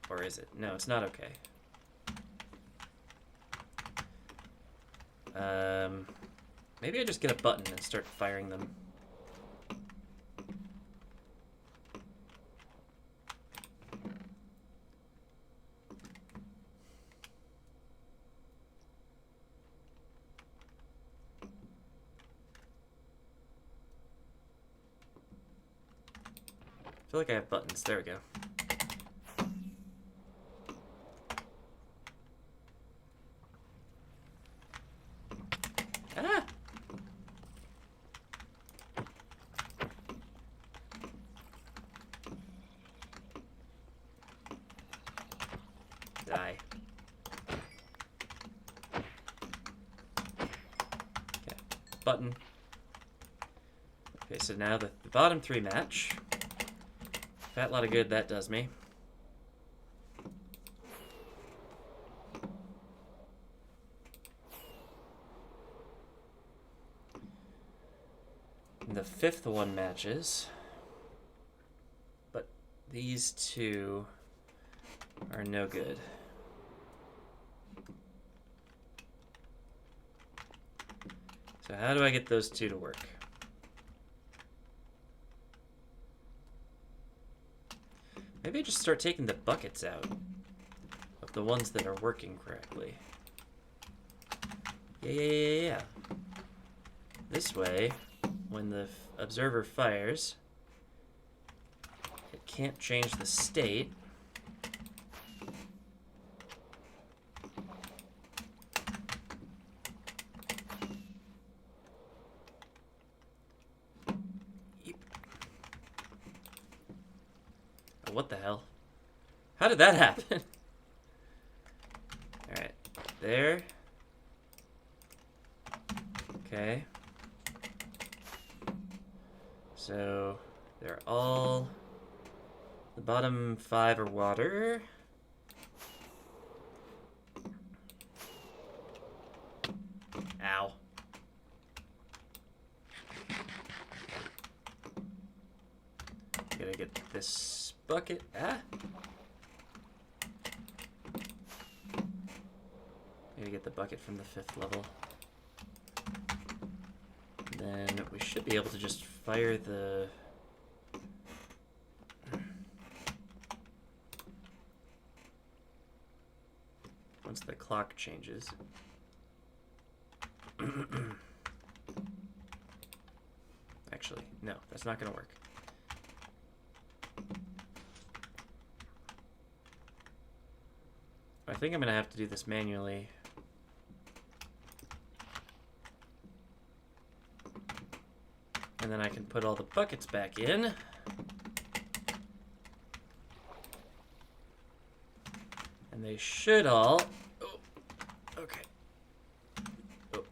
Or is it? No, it's not okay. Maybe I just get a button and start firing them. I feel like I have buttons. There we go. Ah! Die. Okay. Button. Okay, so now the bottom three match. Fat lot of good that does me. And the fifth one matches, but these two are no good. So how do I get those two to work? Maybe I just start taking the buckets out of the ones that are working correctly. Yeah. This way, when the observer fires, it can't change the state. What the hell? How did that happen? Alright, there. Okay. So, They're all... The bottom 5 are water. Ow. Gotta get this bucket. Ah! Gotta get the bucket from the 5th level. Then we should be able to just fire the... Once the clock changes. Actually, no, that's not gonna work. I think I'm gonna have to do this manually. And then I can put all the buckets back in. And they should all... Oh, okay. Oh,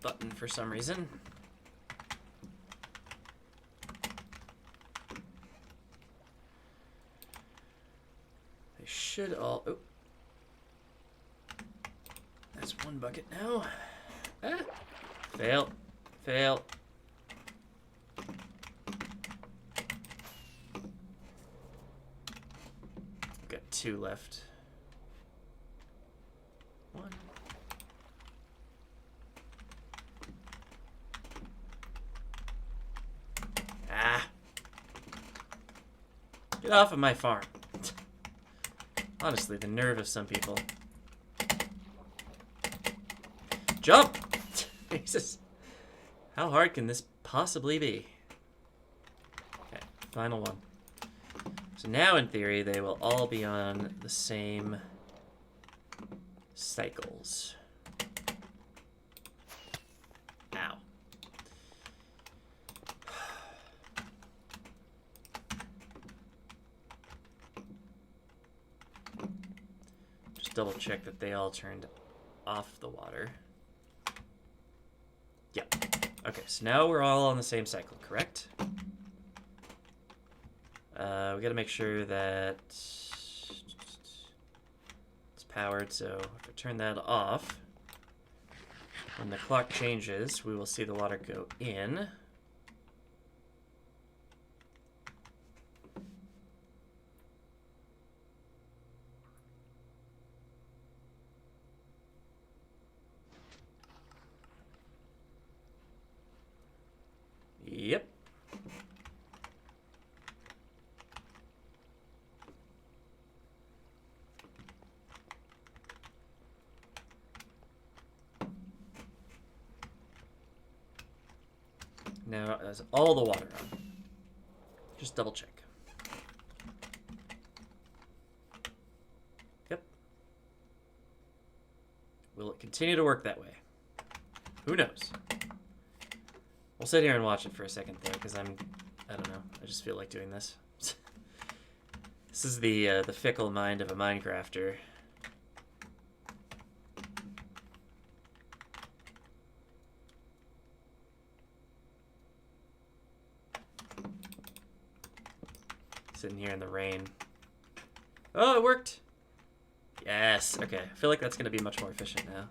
button for some reason. They should all... Oh. That's one bucket now. Ah. Fail. Fail. Got 2 left. 1. Ah. Get off of my farm. Honestly, the nerve of some people. Jump! Jesus. How hard can this possibly be? Okay, final one. So now, in theory, they will all be on the same cycles. Ow. Just double check that they all turned off the water. Yeah. Okay, so now we're all on the same cycle, correct? We gotta make sure that it's powered, so if I turn that off, when the clock changes, we will see the water go in. Yep. Now, is all the water on? Just double check. Yep. Will it continue to work that way? Who knows? We'll sit here and watch it for a second, though, because I don't know. I just feel like doing this. This is the fickle mind of a Minecrafter. Sitting here in the rain. Oh, it worked! Yes, okay. I feel like that's going to be much more efficient now.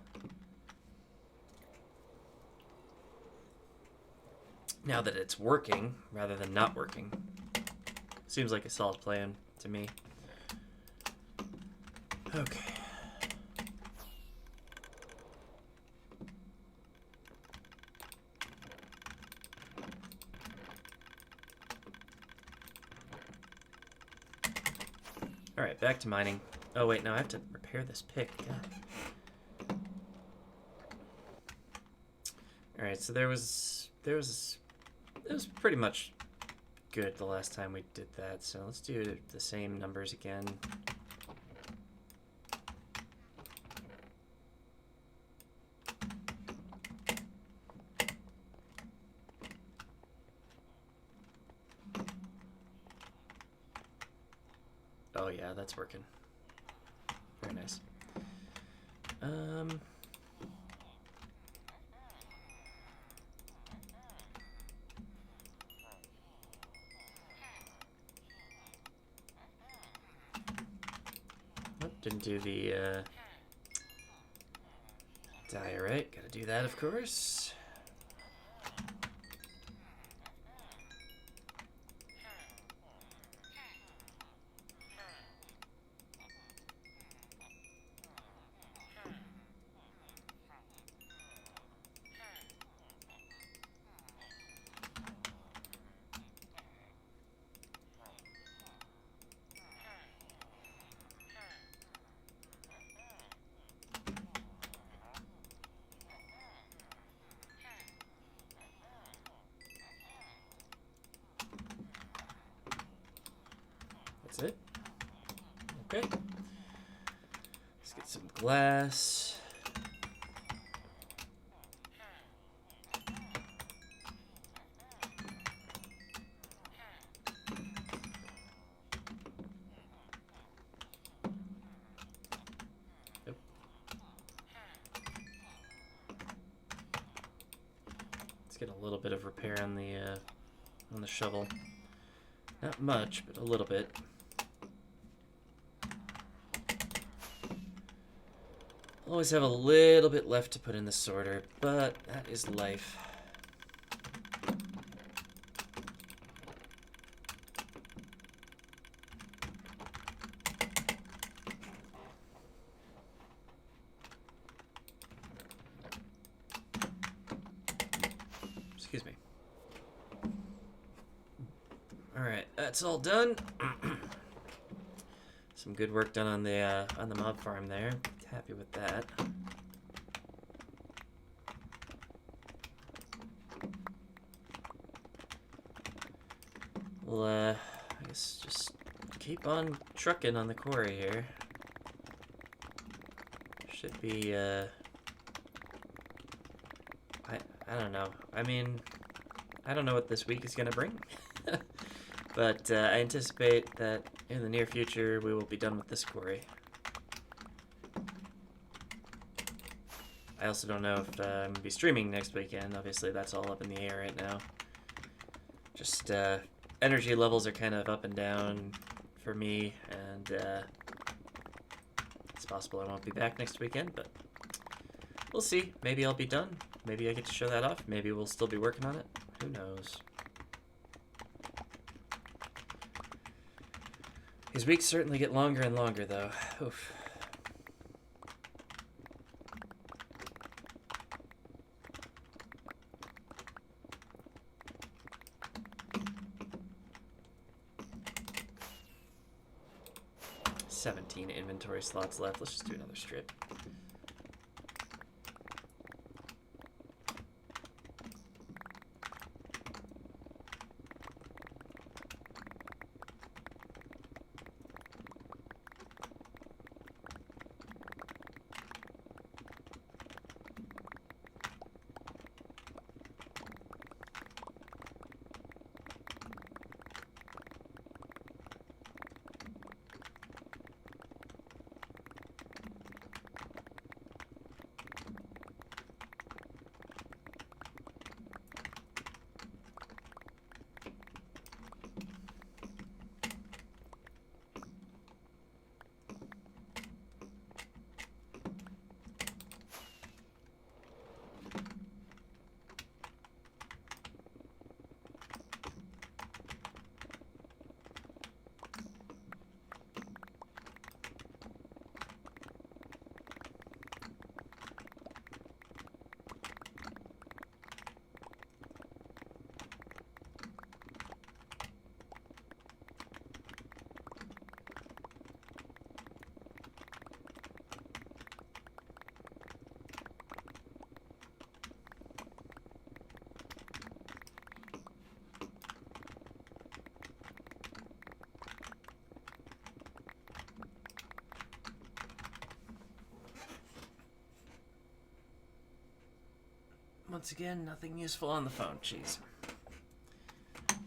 Now that it's working, rather than not working. Seems like a solid plan to me. Okay. Alright, back to mining. Oh wait, no, I have to repair this pick. God. Alright, so it was pretty much good the last time we did that, so let's do the same numbers again. Oh yeah, that's working. Very nice. Didn't do the diorite. Gotta do that, of course. That's it. Okay. Let's get some glass. Yep. Let's get a little bit of repair on the shovel. Not much, but a little bit. Always have a little bit left to put in the sorter, but that is life. Excuse me. Alright, that's all done. Some good work done on the mob farm there. Happy with that. Well, I guess just keep on trucking on the quarry here. Should be, I don't know. I mean, I don't know what this week is gonna bring. But I anticipate that in the near future we will be done with this quarry. I also don't know if I'm going to be streaming next weekend. Obviously, that's all up in the air right now. Just energy levels are kind of up and down for me, and it's possible I won't be back next weekend, but we'll see. Maybe I'll be done. Maybe I get to show that off. Maybe we'll still be working on it. Who knows? These weeks certainly get longer and longer, though. Oof. Inventory slots left. Let's just do another strip. Once again, nothing useful on the phone. Jeez.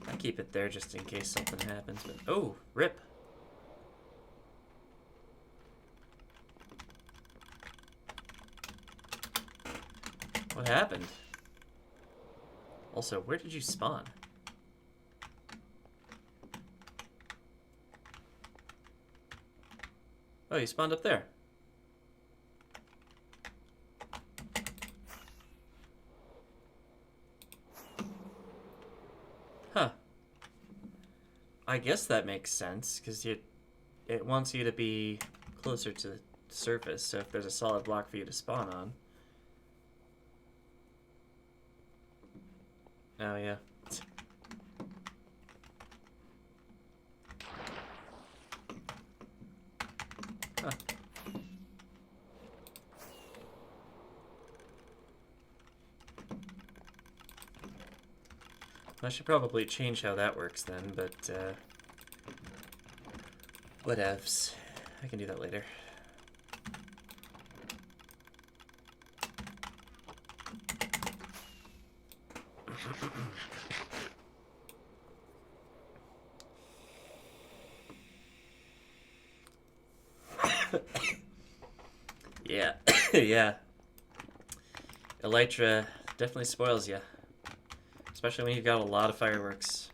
I keep it there just in case something happens, but... Oh! Rip! What happened? Also, where did you spawn? Oh, you spawned up there. Huh. I guess that makes sense, because it wants you to be closer to the surface, so if there's a solid block for you to spawn on. Oh, yeah. Huh. I should probably change how that works then, but whatevs. I can do that later. Yeah, yeah. Elytra definitely spoils you. Especially when you've got a lot of fireworks.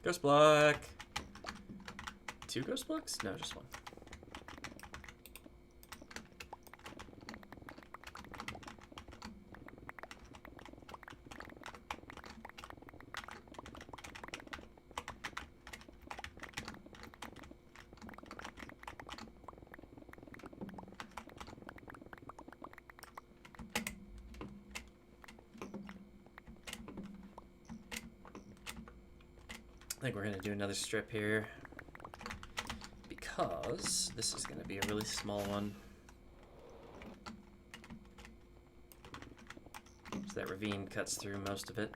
Ghost block. 2 ghost blocks? No, just 1. I think we're going to do another strip here because this is going to be a really small one. So that ravine cuts through most of it.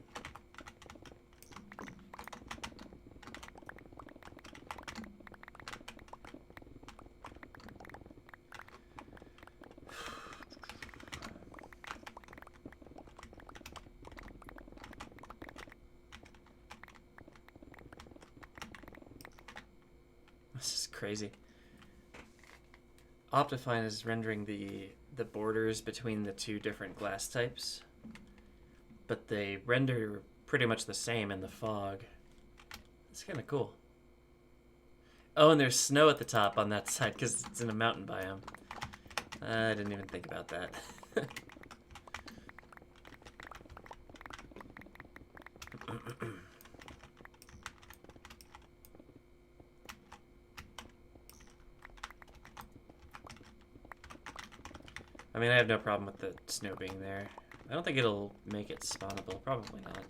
This is crazy. Optifine is rendering the borders between the 2 different glass types, but they render pretty much the same in the fog. It's kind of cool. Oh, and there's snow at the top on that side because it's in a mountain biome. I didn't even think about that. I mean, I have no problem with the snow being there. I don't think it'll make it spawnable. Probably not.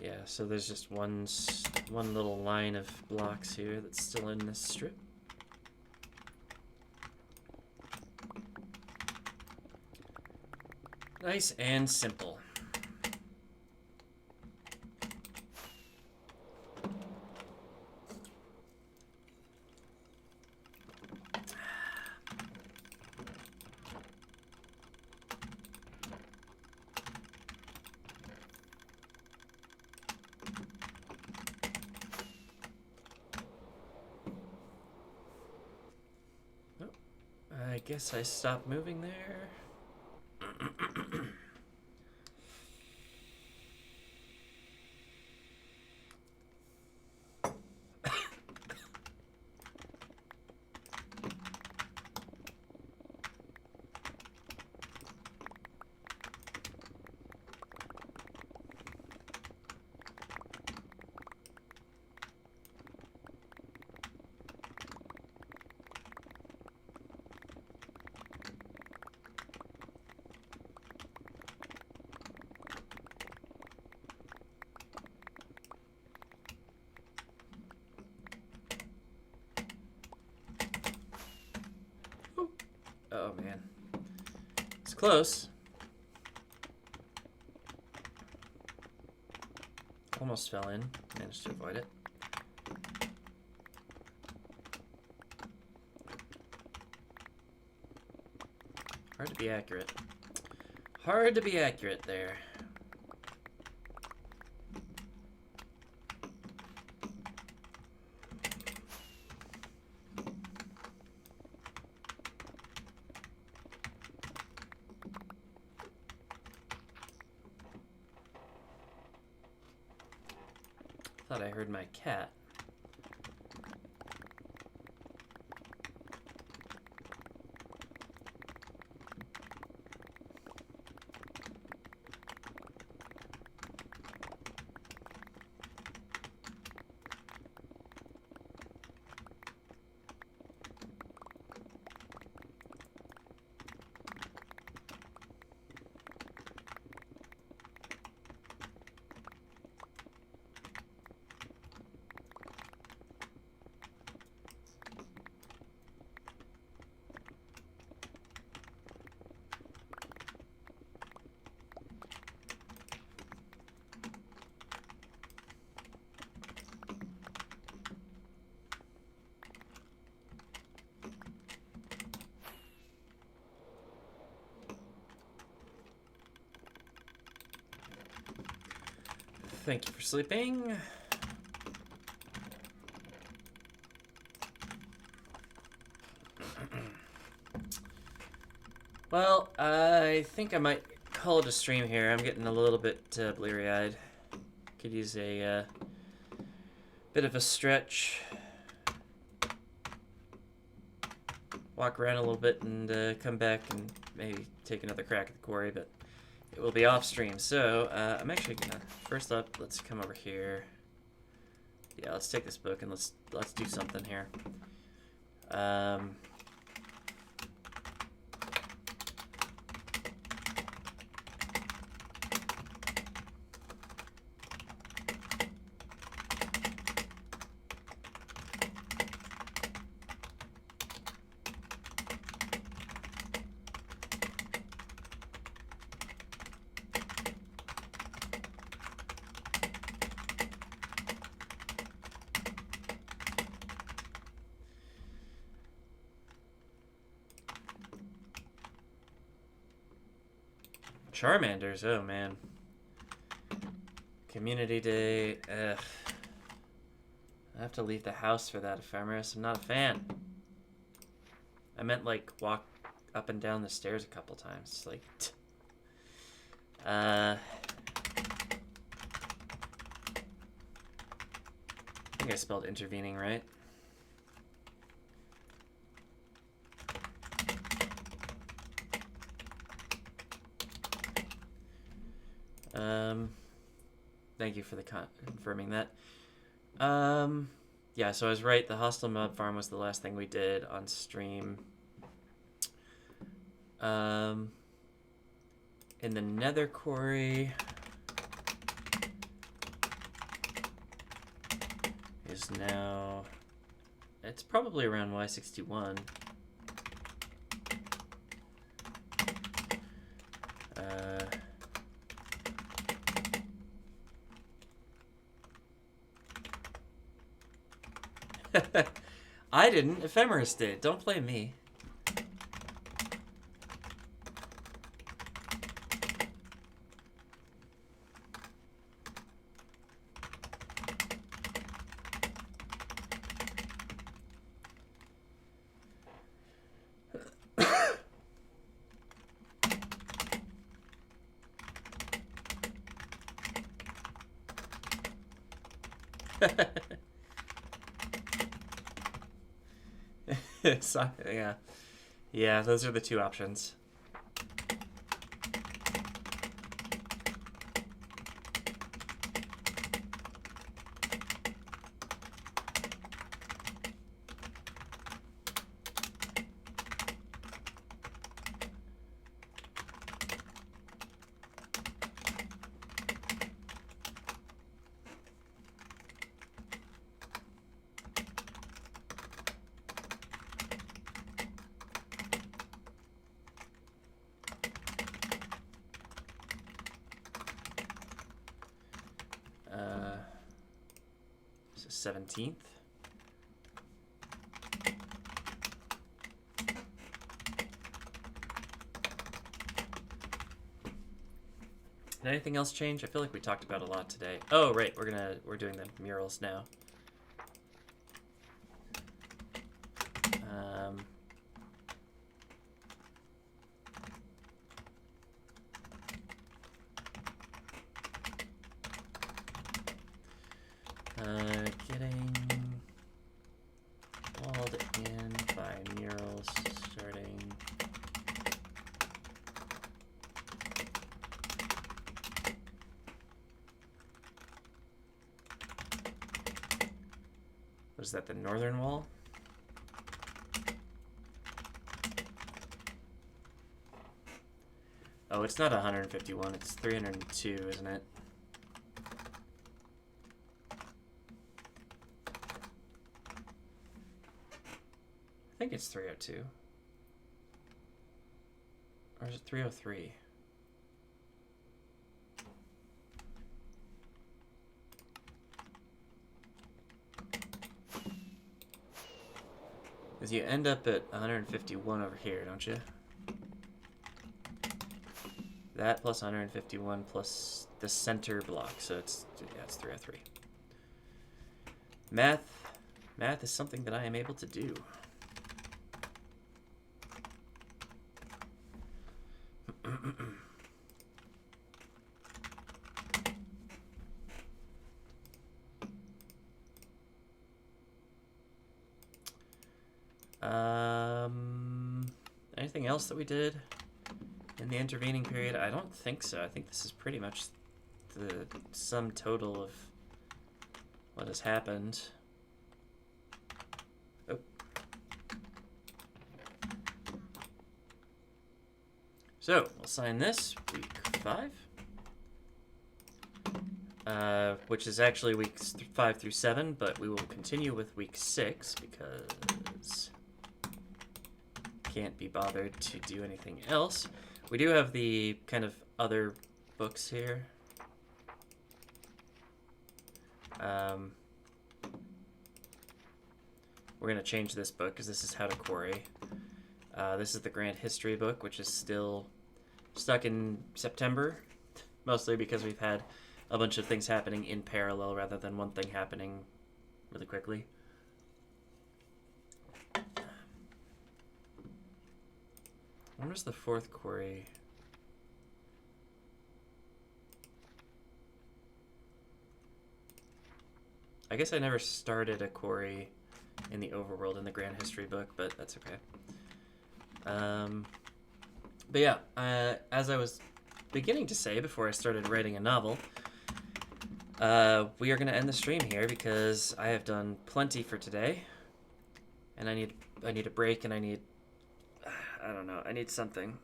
Yeah, so there's just one little line of blocks here that's still in this strip. Nice and simple. Oh, I guess I stopped moving there. close. Almost fell in. Managed to avoid it. Hard to be accurate. Hard to be accurate there. Thought I heard my cat. Thank you for sleeping. Well, I think I might call it a stream here. I'm getting a little bit bleary-eyed. Could use a bit of a stretch. Walk around a little bit and come back and maybe take another crack at the quarry, but it will be off stream. So I'm actually gonna, first up, let's come over here. Yeah, let's take this book and let's do something here. Charmanders, oh man. Community day, ugh. I have to leave the house for that, Ephemeris. I'm not a fan. I meant like walk up and down the stairs a couple times. Like, I think I spelled intervening right. Thank you for the confirming that. Yeah, so I was right. The hostile mob farm was the last thing we did on stream. In the nether quarry is now, it's probably around Y61. I didn't. Ephemeris did. Don't blame me. So, yeah, those are the two options. 17th. Did anything else change? I feel like we talked about a lot today. Oh, right, we're doing the murals now. Getting walled in by murals starting. Was that the northern wall? Oh, it's not 151, it's 302, isn't it? I think it's 302. Or is it 303? Because you end up at 151 over here, don't you? That plus 151 plus the center block, so it's 303. Math is something that I am able to do. Anything else that we did in the intervening period? I don't think so. I think this is pretty much the sum total of what has happened. Oh. So, we'll sign this week 5. Which is actually weeks 5 through 7, but we will continue with week 6 because can't be bothered to do anything else. We do have the kind of other books here. We're going to change this book because this is How to Quarry. This is the Grand History book, which is still stuck in September, mostly because we've had a bunch of things happening in parallel rather than one thing happening really quickly. When was the 4th quarry? I guess I never started a quarry in the overworld in the Grand History book, but that's okay. But yeah, as I was beginning to say before I started writing a novel, we are going to end the stream here because I have done plenty for today, and I need a break, and I don't know, I need something,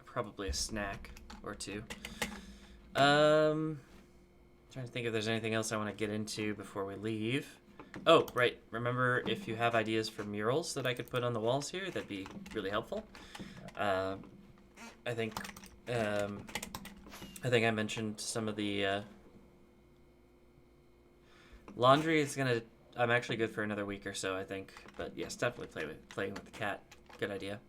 probably a snack or two. Trying to think if there's anything else I want to get into before we leave. Oh, right. Remember, if you have ideas for murals that I could put on the walls here, that'd be really helpful. I think I mentioned some of the laundry is gonna. I'm actually good for another week or so, I think. But yes, definitely playing with the cat. Good idea.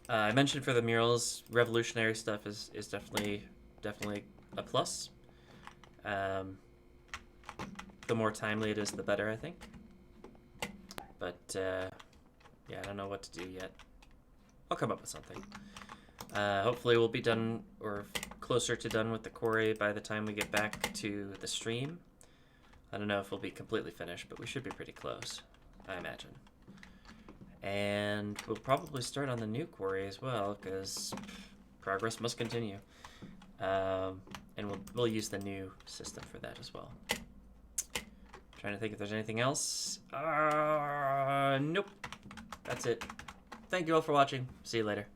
I mentioned for the murals, revolutionary stuff is definitely a plus. The more timely it is, the better, I think. But yeah, I don't know what to do yet. I'll come up with something. Hopefully we'll be done or closer to done with the quarry by the time we get back to the stream. I don't know if we'll be completely finished, but we should be pretty close, I imagine. And we'll probably start on the new quarry as well, because progress must continue. And we'll use the new system for that as well. Trying to think if there's anything else. Nope. That's it. Thank you all for watching. See you later.